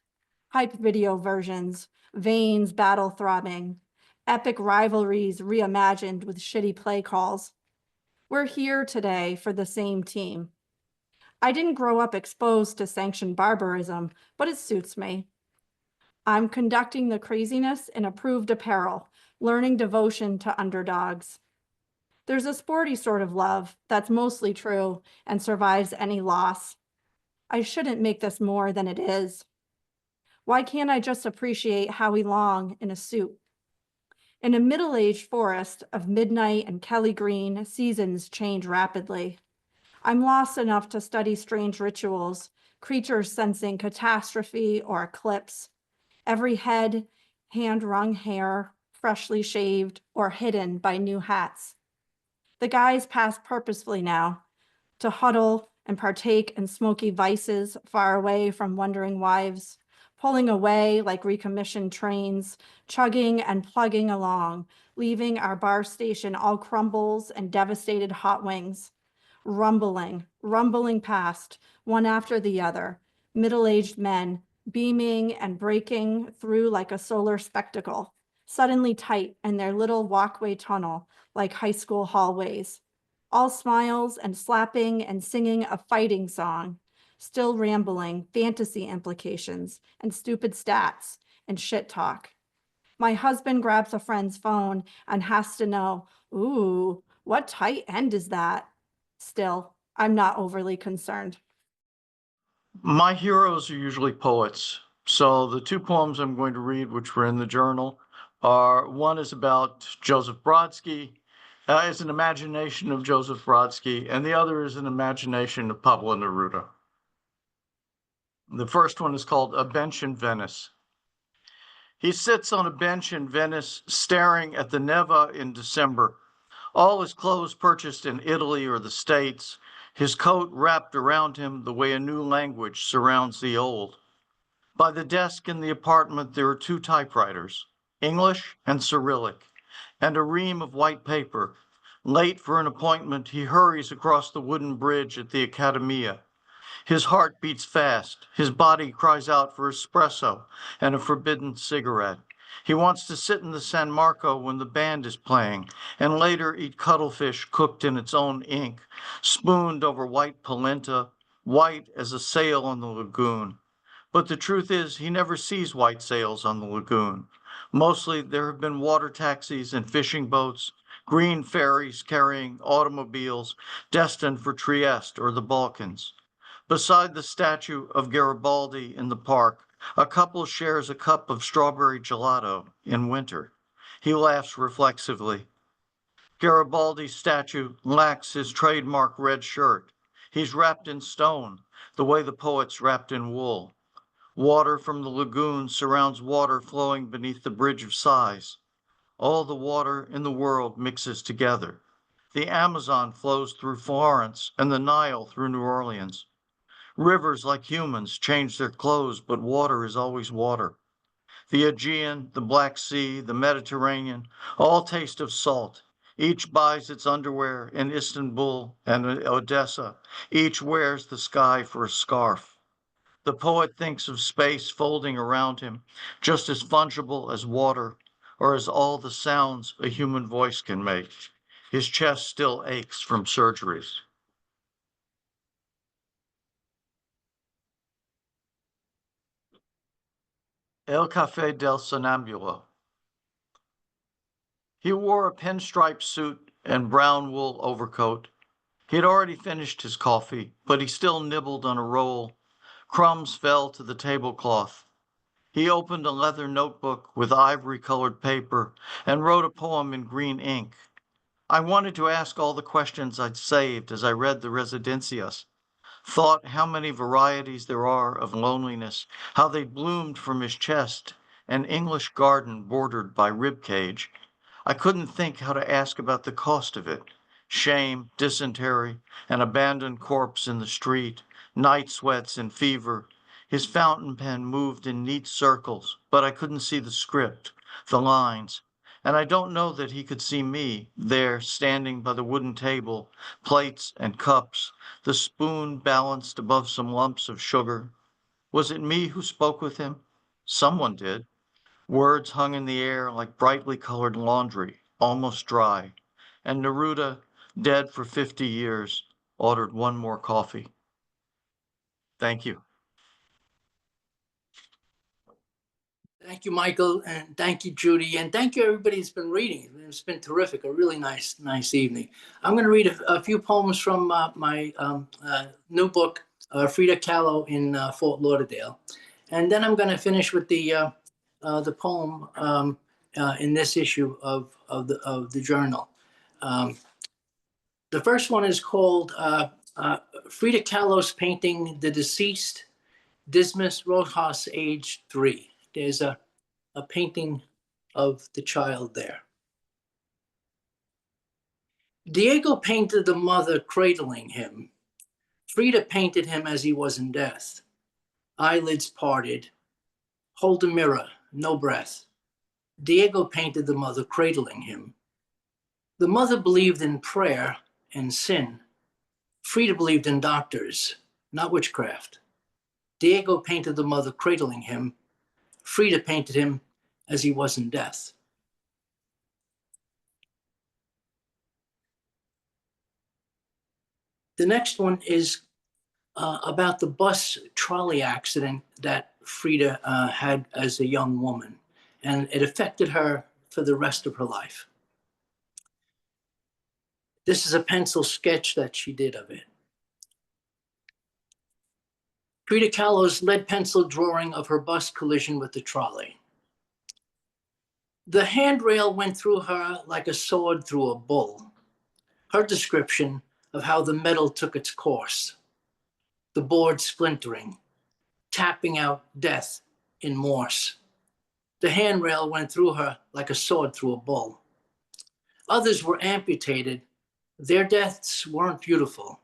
hype video versions, veins battle throbbing, epic rivalries reimagined with shitty play calls. We're here today for the same team. I didn't grow up exposed to sanctioned barbarism, but it suits me. I'm conducting the craziness in approved apparel, learning devotion to underdogs. There's a sporty sort of love that's mostly true and survives any loss. I shouldn't make this more than it is. Why can't I just appreciate Howie Long in a suit? In a middle-aged forest of midnight and Kelly Green, seasons change rapidly. I'm lost enough to study strange rituals, creatures sensing catastrophe or eclipse. Every head, hand-wrung hair, freshly shaved or hidden by new hats. The guys pass purposefully now, to huddle and partake in smoky vices far away from wondering wives, pulling away like recommissioned trains, chugging and plugging along, leaving our bar station all crumbles and devastated hot wings. Rumbling past, one after the other, middle-aged men, beaming and breaking through like a solar spectacle, suddenly tight in their little walkway tunnel like high school hallways. All smiles and slapping and singing a fighting song, still rambling fantasy implications and stupid stats and shit talk. My husband grabs a friend's phone and has to know, ooh, what tight end is that? Still, I'm not overly concerned. My heroes are usually poets. So the two poems I'm going to read, which were in the journal, are one is about Joseph Brodsky, is an imagination of Joseph Brodsky, and the other is an imagination of Pablo Neruda. The first one is called A Bench in Venice. He sits on a bench in Venice, staring at the Neva in December. All his clothes purchased in Italy or the States, his coat wrapped around him the way a new language surrounds the old. By the desk in the apartment, there are two typewriters, English and Cyrillic, and a ream of white paper. Late for an appointment, he hurries across the wooden bridge at the Accademia. His heart beats fast. His body cries out for espresso and a forbidden cigarette. He wants to sit in the San Marco when the band is playing, and later eat cuttlefish cooked in its own ink, spooned over white polenta, white as a sail on the lagoon. But the truth is, he never sees white sails on the lagoon. Mostly there have been water taxis and fishing boats, green ferries carrying automobiles destined for Trieste or the Balkans. Beside the statue of Garibaldi in the park, a couple shares a cup of strawberry gelato in winter. He laughs reflexively. Garibaldi's statue lacks his trademark red shirt. He's wrapped in stone, the way the poet's wrapped in wool. Water from the lagoon surrounds water flowing beneath the Bridge of Sighs. All the water in the world mixes together. The Amazon flows through Florence and the Nile through New Orleans. Rivers, like humans, change their clothes, but water is always water. The Aegean, the Black Sea, the Mediterranean, all taste of salt. Each buys its underwear in Istanbul and Odessa. Each wears the sky for a scarf. The poet thinks of space folding around him, just as fungible as water, or as all the sounds a human voice can make. His chest still aches from surgeries. El Café del Sonambulo. He wore a pinstripe suit and brown wool overcoat. He had already finished his coffee, but he still nibbled on a roll. Crumbs fell to the tablecloth. He opened a leather notebook with ivory-colored paper and wrote a poem in green ink. I wanted to ask all the questions I'd saved as I read the Residencias. Thought how many varieties there are of loneliness, how they bloomed from his chest, an English garden bordered by ribcage. I couldn't think how to ask about the cost of it. Shame, dysentery, an abandoned corpse in the street, night sweats and fever. His fountain pen moved in neat circles, but I couldn't see the script, the lines. And I don't know that he could see me, there, standing by the wooden table, plates and cups, the spoon balanced above some lumps of sugar. Was it me who spoke with him? Someone did. Words hung in the air like brightly colored laundry, almost dry. And Neruda, dead for 50 years, ordered one more coffee. Thank you. Thank you, Michael, and thank you, Judy, and thank you, everybody who's been reading. It's been terrific, a really nice evening. I'm going to read a few poems from my new book, Frida Kahlo in Fort Lauderdale, and then I'm going to finish with the poem in this issue of the journal. The first one is called Frida Kahlo's painting, The Deceased, Dismas Rojas, age 3. There's a painting of the child there. Diego painted the mother cradling him. Frida painted him as he was in death. Eyelids parted. Hold a mirror, no breath. Diego painted the mother cradling him. The mother believed in prayer and sin. Frida believed in doctors, not witchcraft. Diego painted the mother cradling him. Frida painted him as he was in death. The next one is about the bus trolley accident that Frida had as a young woman, and it affected her for the rest of her life. This is a pencil sketch that she did of it. Frida Kahlo's lead pencil drawing of her bus collision with the trolley. The handrail went through her like a sword through a bull. Her description of how the metal took its course. The board splintering, tapping out death in Morse. The handrail went through her like a sword through a bull. Others were amputated. Their deaths weren't beautiful.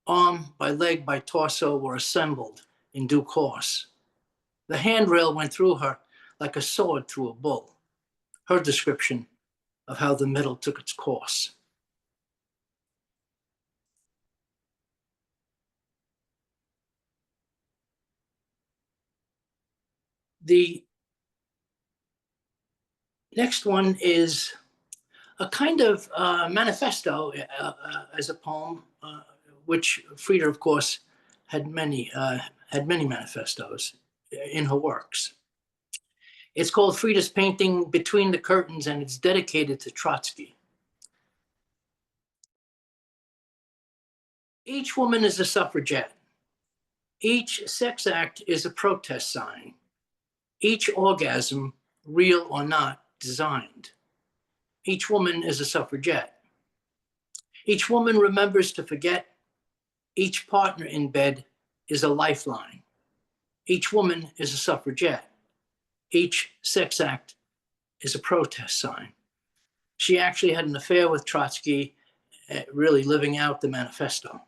Arm by leg by torso were assembled in due course. The handrail went through her like a sword through a bull. Her description of how the metal took its course. The next one is a kind of manifesto as a poem, which Frida, of course, had many manifestos in her works. It's called Frida's painting Between the Curtains, and it's dedicated to Trotsky. Each woman is a suffragette. Each sex act is a protest sign. Each orgasm, real or not, designed. Each woman is a suffragette. Each woman remembers to forget. Each partner in bed is a lifeline. Each woman is a suffragette. Each sex act is a protest sign. She actually had an affair with Trotsky, really living out the manifesto.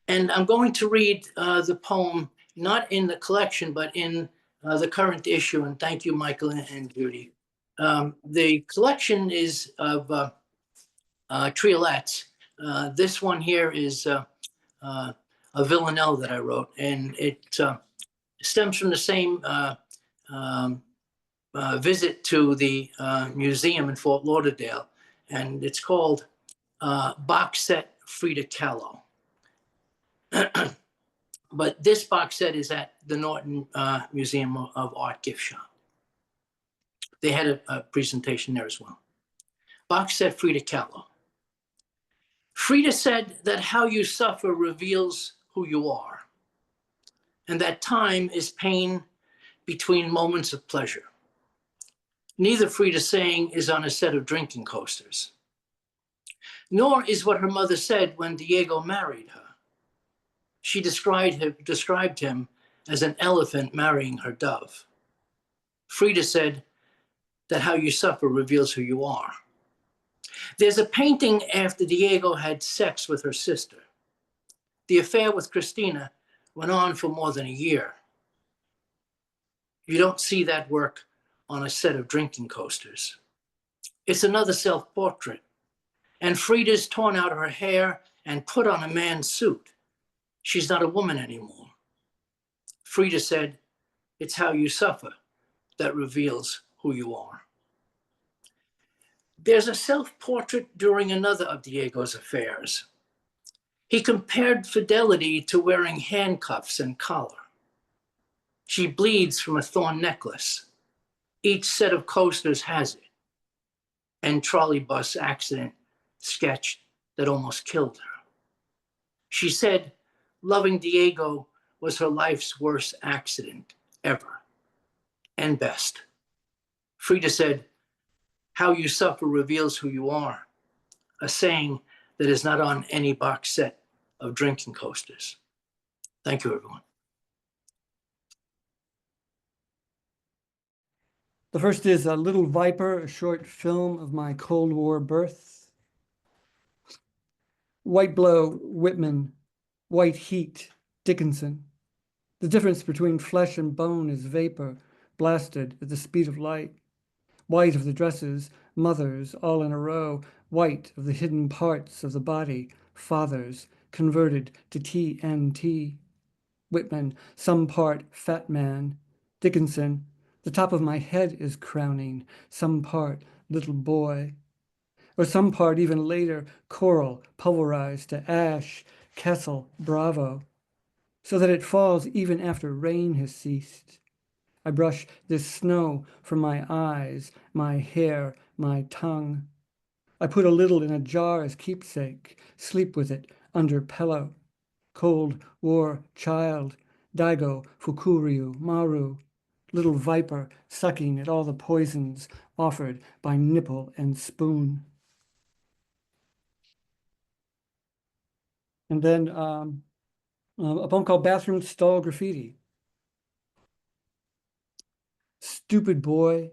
And I'm going to read the poem, not in the collection, but in the current issue. And thank you, Michael and Judy. The collection is of triolets. This one here is a villanelle that I wrote, and it stems from the same visit to the museum in Fort Lauderdale, and it's called Box Set Frida Kahlo. But this box set is at the Norton Museum of Art gift shop. They had a presentation there as well. Box set Frida Kahlo. Frida said that how you suffer reveals who you are, and that time is pain between moments of pleasure. Neither Frida saying is on a set of drinking coasters, nor is what her mother said when Diego married her. She described him as an elephant marrying her dove. Frida said that how you suffer reveals who you are. There's a painting after Diego had sex with her sister. The affair with Christina went on for more than a year. You don't see that work on a set of drinking coasters. It's another self-portrait. And Frida's torn out her hair and put on a man's suit. She's not a woman anymore. Frida said, it's how you suffer that reveals who you are. There's a self-portrait during another of Diego's affairs. He compared fidelity to wearing handcuffs and collar. She bleeds from a thorn necklace. Each set of coasters has it. And trolley bus accident sketch that almost killed her. She said, loving Diego was her life's worst accident ever, and best. Frida said, how you suffer reveals who you are, a saying that is not on any box set of drinking coasters. Thank you, everyone. The first is A Little Viper, a short film of my Cold War birth. White blow, Whitman. White heat, Dickinson. The difference between flesh and bone is vapor, blasted at the speed of light. White of the dresses, mothers, all in a row. White of the hidden parts of the body, fathers, converted to TNT. Whitman, some part fat man. Dickinson, the top of my head is crowning, some part little boy. Or some part even later, coral, pulverized to ash, Kessel, Bravo, so that it falls even after rain has ceased. I brush this snow from my eyes, my hair, my tongue. I put a little in a jar as keepsake, sleep with it under pillow. Cold War child, Daigo, Fukuryu, Maru, little viper sucking at all the poisons offered by nipple and spoon. And then a poem called Bathroom Stall Graffiti. Stupid boy,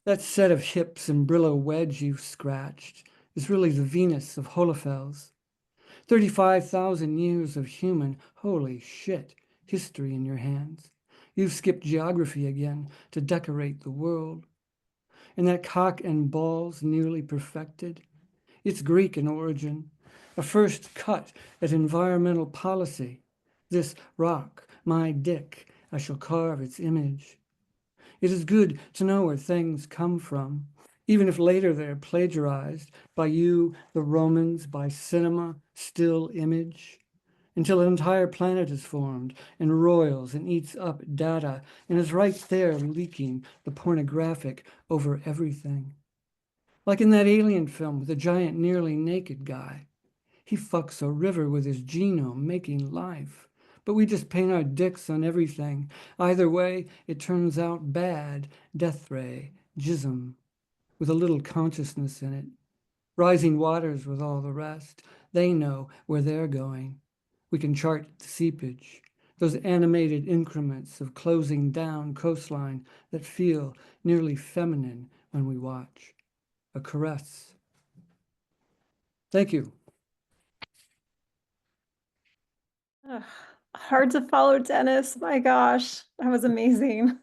that set of hips and Brillo wedge you've scratched is really the Venus of Holofels. 35,000 years of human, holy shit, history in your hands. You've skipped geography again to decorate the world. And that cock and balls nearly perfected, it's Greek in origin. A first cut at environmental policy. This rock, my dick, I shall carve its image. It is good to know where things come from, even if later they're plagiarized by you, the Romans, by cinema, still image, until an entire planet is formed and roils and eats up data and is right there leaking the pornographic over everything. Like in that alien film with the giant nearly naked guy. He fucks a river with his genome, making life. but we just paint our dicks on everything. Either way, it turns out bad, death ray, jism, with a little consciousness in it. Rising waters with all the rest. They know where they're going. We can chart the seepage, those animated increments of closing down coastline that feel nearly feminine when we watch. A caress. Thank you. Ugh, hard to follow, Dennis. My gosh, that was amazing.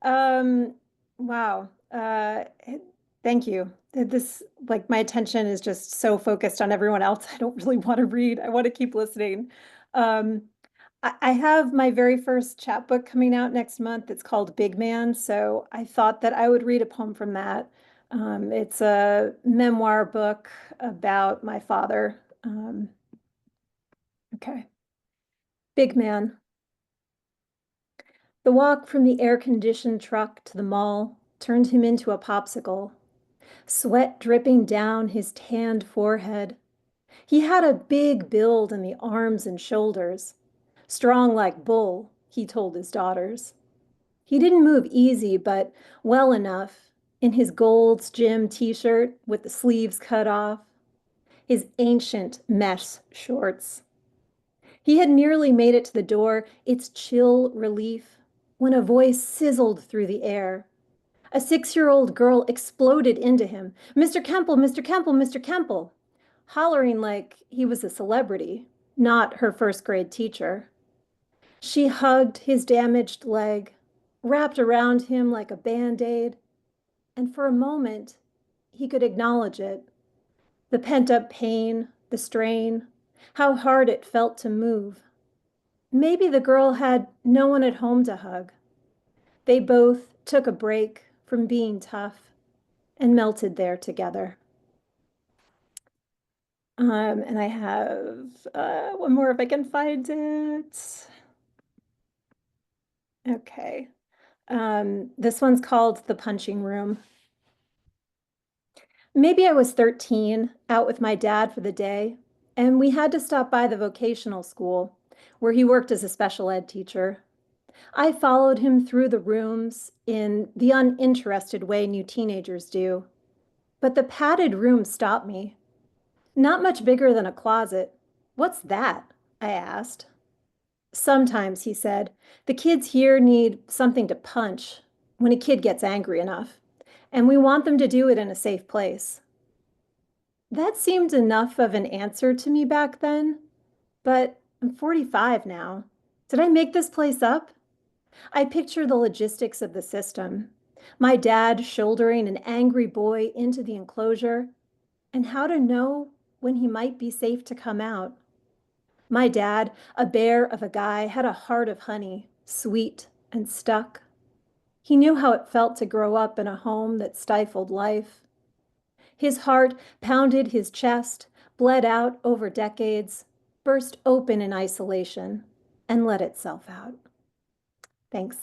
Wow. Thank you. This, like, my attention is just so focused on everyone else. I don't really want to read. I want to keep listening. I have my very first chapbook coming out next month. It's called Big Man. So I thought that I would read a poem from that. It's a memoir book about my father. Okay. Big Man. The walk from the air-conditioned truck to the mall turned him into a popsicle, sweat dripping down his tanned forehead. He had a big build in the arms and shoulders. Strong like bull, he told his daughters. He didn't move easy, but well enough, in his Gold's Gym t-shirt with the sleeves cut off, his ancient mesh shorts. He had nearly made it to the door, its chill relief, when a voice sizzled through the air. A 6-year-old girl exploded into him. Mr. Kemple, Mr. Kemple, Mr. Kemple, hollering like he was a celebrity, not her first-grade teacher. She hugged his damaged leg, wrapped around him like a Band-Aid, and for a moment, he could acknowledge it. The pent-up pain, the strain, how hard it felt to move. Maybe the girl had no one at home to hug. They both took a break from being tough and melted there together. And I have one more if I can find it. Okay. This one's called The Punching Room. Maybe I was 13, out with my dad for the day, and we had to stop by the vocational school where he worked as a special ed teacher. I followed him through the rooms in the uninterested way new teenagers do. But the padded room stopped me. Not much bigger than a closet. What's that? I asked. Sometimes, he said, the kids here need something to punch when a kid gets angry enough, and we want them to do it in a safe place. That seemed enough of an answer to me back then, but I'm 45 now. Did I make this place up? I picture the logistics of the system. My dad shouldering an angry boy into the enclosure, and how to know when he might be safe to come out. My dad, a bear of a guy, had a heart of honey, sweet and stuck. He knew how it felt to grow up in a home that stifled life. His heart pounded his chest, bled out over decades, burst open in isolation, and let itself out. Thanks.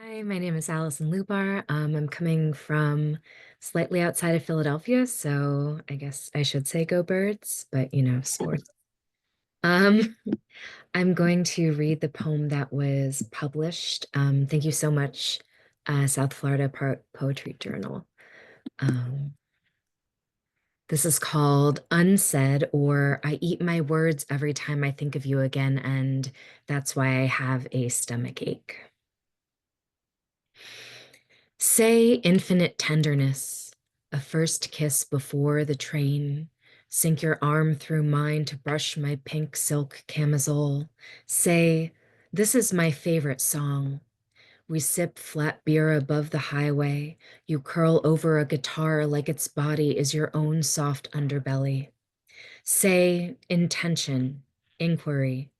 Hi, my name is Alison Lubar. I'm coming from slightly outside of Philadelphia, so I guess I should say go birds, but you know, sports. I'm going to read the poem that was published. Thank you so much, South Florida Poetry Journal. This is called Unsaid, or I eat my words every time I think of you again, and that's why I have a stomach ache. Say infinite tenderness, a first kiss before the train. Sink your arm through mine to brush my pink silk camisole. Say, this is my favorite song. We sip flat beer above the highway. You curl over a guitar like its body is your own soft underbelly. Say intention, inquiry.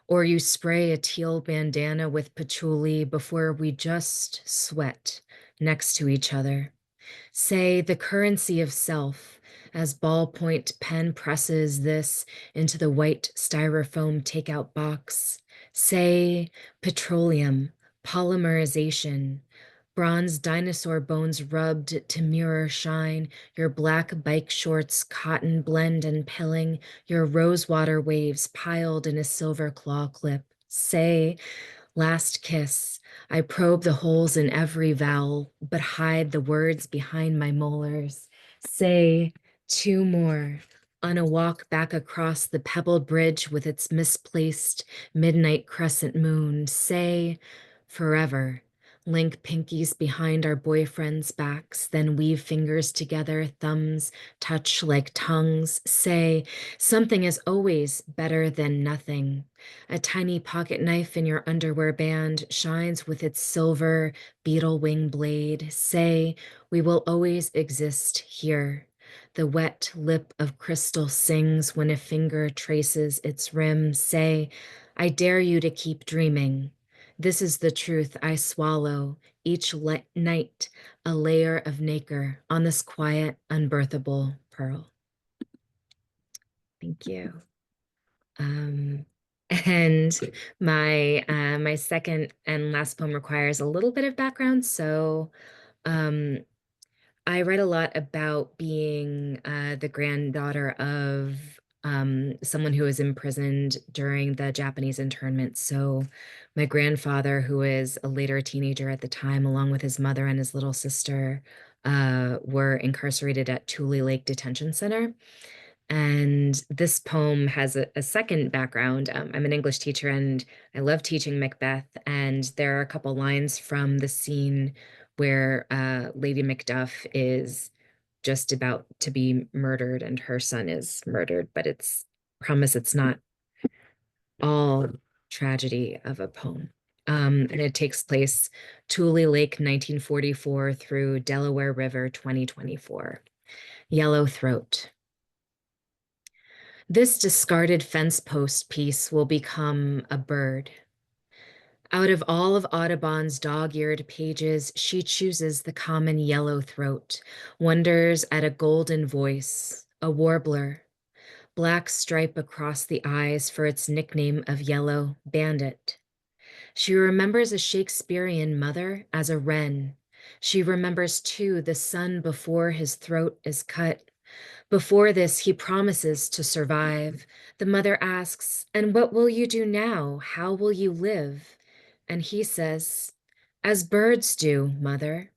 Or you spray a teal bandana with patchouli before we just sweat next to each other. Say the currency of self as ballpoint pen presses this into the white styrofoam takeout box. Say petroleum, polymerization, Bronze dinosaur bones rubbed to mirror shine, your black bike shorts cotton blend and pilling, your rosewater waves piled in a silver claw clip. Say, last kiss. I probe the holes in every vowel, but hide the words behind my molars. Say, two more. On a walk back across the pebbled bridge with its misplaced midnight crescent moon. Say, forever. Link pinkies behind our boyfriends' backs, then weave fingers together, thumbs touch like tongues. Say, something is always better than nothing. A tiny pocket knife in your underwear band shines with its silver beetle wing blade. Say, we will always exist here. The wet lip of crystal sings when a finger traces its rim. Say, I dare you to keep dreaming. This is the truth I swallow each night, a layer of nacre on this quiet, unbirthable pearl. Thank you. And my second and last poem requires a little bit of background. So I read a lot about being the granddaughter of someone who was imprisoned during the Japanese internment. So my grandfather, who was a later teenager at the time, along with his mother and his little sister, were incarcerated at Tule Lake Detention Center. And this poem has a second background. I'm an English teacher and I love teaching Macbeth. And there are a couple lines from the scene where Lady Macduff is just about to be murdered and her son is murdered, but promise it's not all tragedy of a poem. And it takes place Tule Lake 1944 through Delaware River 2024. Yellow Throat. This discarded fence post piece will become a bird. Out of all of Audubon's dog-eared pages, she chooses the common yellow throat, wonders at a golden voice, a warbler, black stripe across the eyes for its nickname of yellow, bandit. She remembers a Shakespearean mother as a wren. She remembers, too, the sun before his throat is cut. Before this, he promises to survive. The mother asks, "And what will you do now? How will you live?" And he says, "As birds do, mother."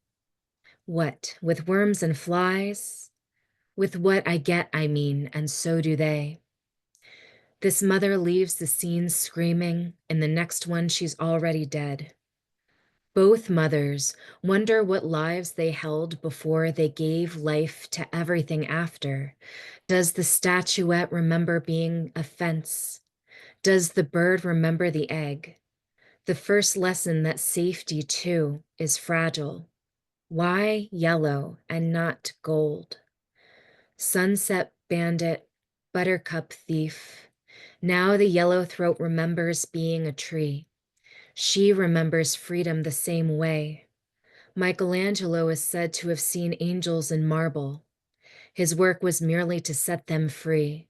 What, with worms and flies? With what I get, I mean, and so do they. This mother leaves the scene screaming. In the next one, she's already dead. Both mothers wonder what lives they held before they gave life to everything after. Does the statuette remember being a fence? Does the bird remember the egg? The first lesson that safety, too, is fragile. Why yellow and not gold? Sunset bandit, buttercup thief. Now the yellow throat remembers being a tree. She remembers freedom the same way. Michelangelo is said to have seen angels in marble. His work was merely to set them free.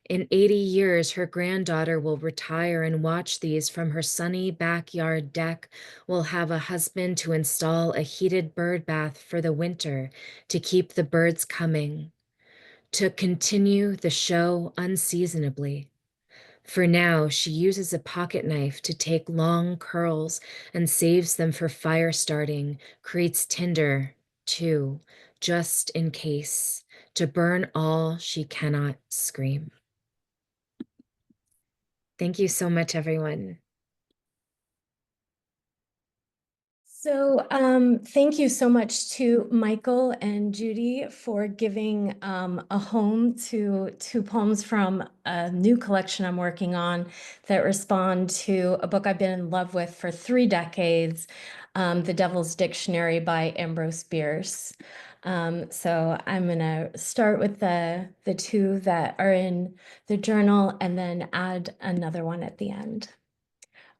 In 80 years, her granddaughter will retire and watch these from her sunny backyard deck, will have a husband to install a heated bird bath for the winter to keep the birds coming, to continue the show unseasonably. For now, she uses a pocket knife to take long curls and saves them for fire starting, creates tinder, too, just in case, to burn all she cannot scream. Thank you so much, everyone. So thank you so much to Michael and Judy for giving a home to two poems from a new collection I'm working on that respond to a book I've been in love with for 3 decades, The Devil's Dictionary by Ambrose Bierce. So I'm gonna start with the two that are in the journal and then add another one at the end.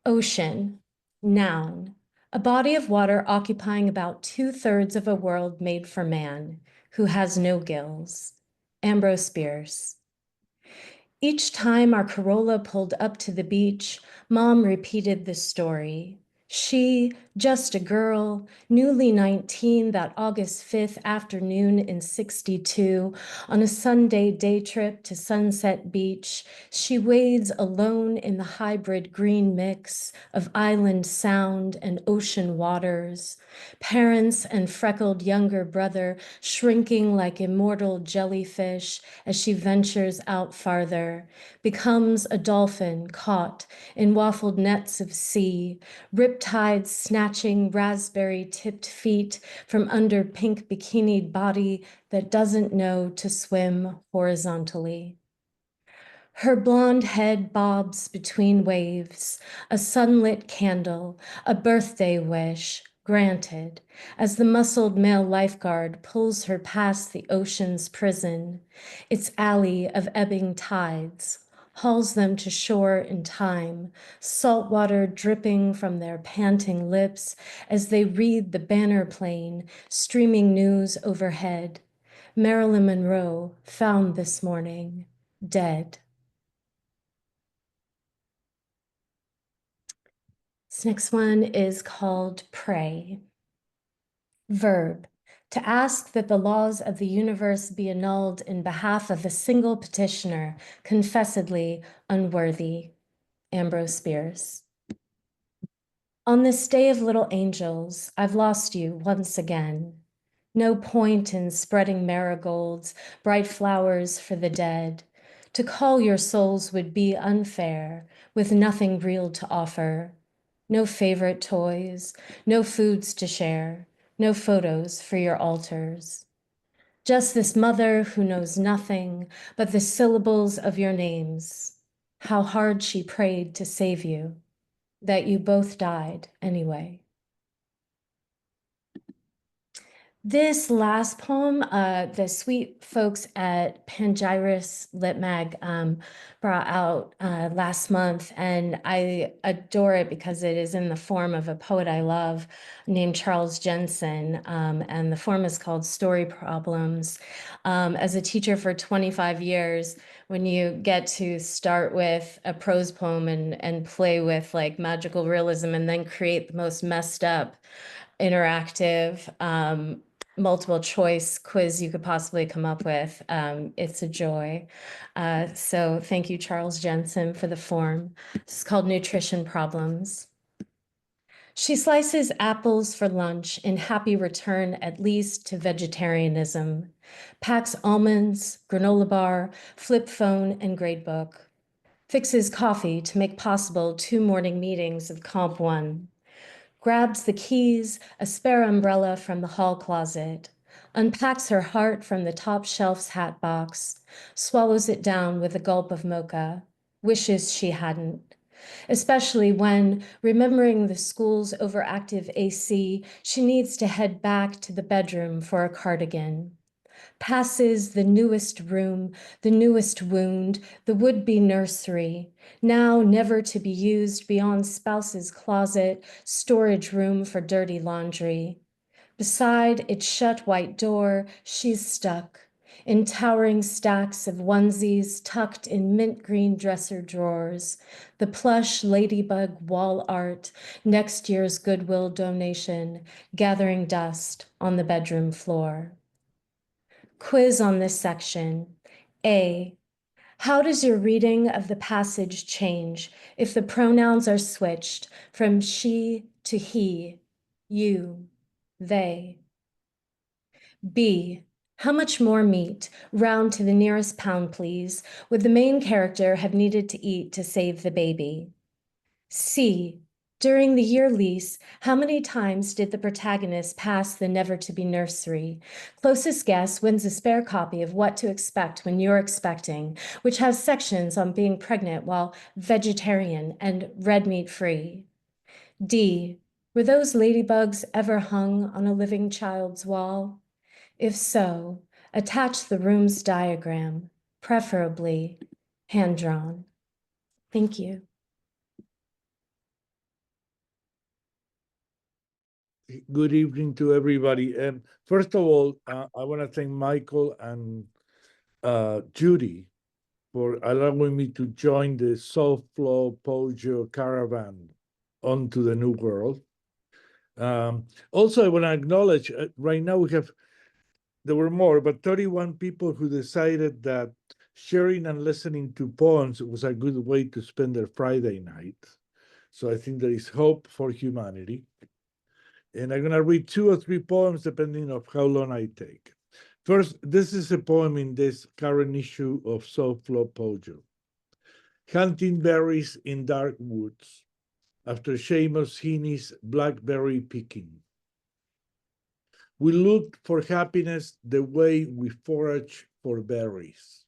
Ocean, noun. A body of water occupying about 2/3 of a world made for man, who has no gills. Ambrose Bierce. Each time our Corolla pulled up to the beach, Mom repeated the story. She, Just a girl, newly 19 that August 5th afternoon in 62, on a Sunday day trip to Sunset Beach, she wades alone in the hybrid green mix of island sound and ocean waters. Parents and freckled younger brother shrinking like immortal jellyfish as she ventures out farther, becomes a dolphin caught in waffled nets of sea, riptides snatching raspberry-tipped feet from under pink bikinied body that doesn't know to swim horizontally. Her blonde head bobs between waves, a sunlit candle, a birthday wish, granted, as the muscled male lifeguard pulls her past the ocean's prison, its alley of ebbing tides, hauls them to shore in time, salt water dripping from their panting lips as they read the banner plane, streaming news overhead. Marilyn Monroe found this morning, dead. This next one is called Pray. Verb, to ask that the laws of the universe be annulled in behalf of a single petitioner, confessedly unworthy. Ambrose Bierce. On this day of little angels, I've lost you once again. No point in spreading marigolds, bright flowers for the dead. To call your souls would be unfair, with nothing real to offer. No favorite toys, no foods to share, no photos for your altars. Just this mother who knows nothing but the syllables of your names. How hard she prayed to save you, that you both died anyway. This last poem, the sweet folks at Pangyris Lit Mag brought out last month, and I adore it because it is in the form of a poet I love named Charles Jensen, and the form is called Story Problems. As a teacher for 25 years, when you get to start with a prose poem and play with like magical realism and then create the most messed up interactive multiple choice quiz you could possibly come up with. It's a joy. So thank you, Charles Jensen, for the form. This is called Nutrition Problems. She slices apples for lunch in happy return, at least, to vegetarianism. Packs almonds, granola bar, flip phone, and gradebook. Fixes coffee to make possible 2 morning meetings of Comp 1. Grabs the keys, a spare umbrella from the hall closet, unpacks her heart from the top shelf's hat box, swallows it down with a gulp of mocha, wishes she hadn't. Especially when, remembering the school's overactive AC, she needs to head back to the bedroom for a cardigan. Passes the newest room, the newest wound, the would-be nursery, now never to be used beyond spouse's closet, storage room for dirty laundry. Beside its shut white door, she's stuck in towering stacks of onesies tucked in mint green dresser drawers, the plush ladybug wall art, next year's Goodwill donation, gathering dust on the bedroom floor. Quiz on this section. A, how does your reading of the passage change if the pronouns are switched from she to he, you, they? B, how much more meat, round to the nearest pound please, would the main character have needed to eat to save the baby? C, during the year lease, how many times did the protagonist pass the never-to-be nursery? Closest guess wins a spare copy of What to Expect When You're Expecting, which has sections on being pregnant while vegetarian and red meat free. D, were those ladybugs ever hung on a living child's wall? If so, attach the room's diagram, preferably hand-drawn. Thank you. Good evening to everybody. First of all, I want to thank Michael and Judy for allowing me to join the SoFloPoJo caravan onto the New World. Also, I want to acknowledge right now there were more, but 31 people who decided that sharing and listening to poems was a good way to spend their Friday night. So I think there is hope for humanity. And I'm going to read 2 or 3 poems depending on how long I take. First, this is a poem in this current issue of SoFloPoJo. Hunting berries in dark woods after Seamus Heaney's blackberry picking. We looked for happiness the way we forage for berries,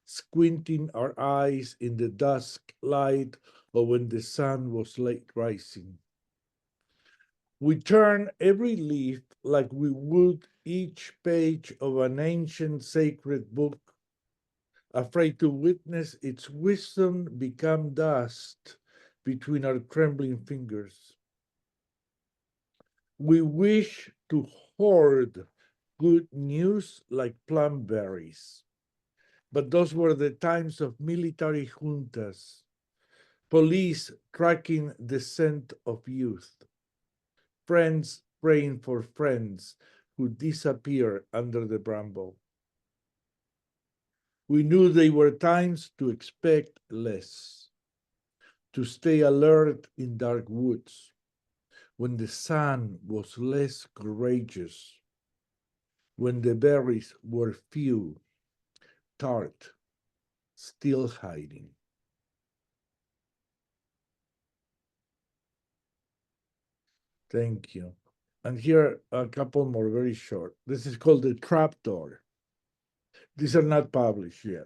squinting our eyes in the dusk light or when the sun was late rising. We turn every leaf like we would each page of an ancient sacred book, afraid to witness its wisdom become dust between our trembling fingers. We wish to hoard good news like plum berries, but those were the times of military juntas, police tracking the scent of youth, friends praying for friends who disappear under the bramble. We knew they were times to expect less, to stay alert in dark woods, when the sun was less courageous, when the berries were few, tart, still hiding. Thank you. And here a couple more, very short. This is called The Trapdoor. These are not published yet.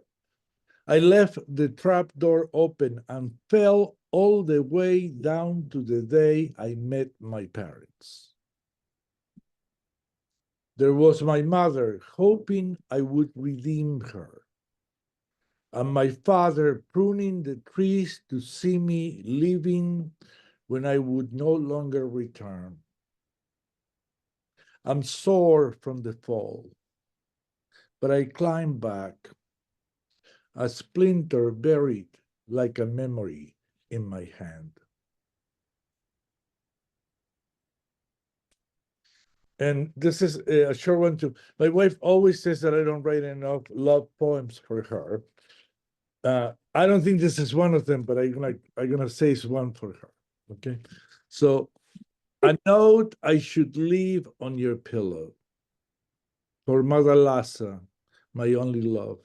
I left the trapdoor open and fell all the way down to the day I met my parents. There was my mother hoping I would redeem her, and my father pruning the trees to see me leaving when I would no longer return. I'm sore from the fall, but I climb back, a splinter buried like a memory in my hand. And this is a short one too. My wife always says that I don't write enough love poems for her. I don't think this is one of them, but I'm gonna say it's one for her. Okay, so a note I should leave on your pillow for Mother Lassa, my only love.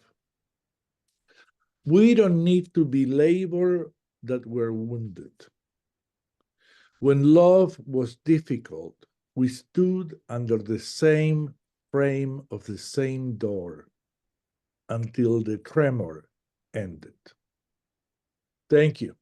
We don't need to belabor that we're wounded. When love was difficult, we stood under the same frame of the same door until the tremor ended. Thank you.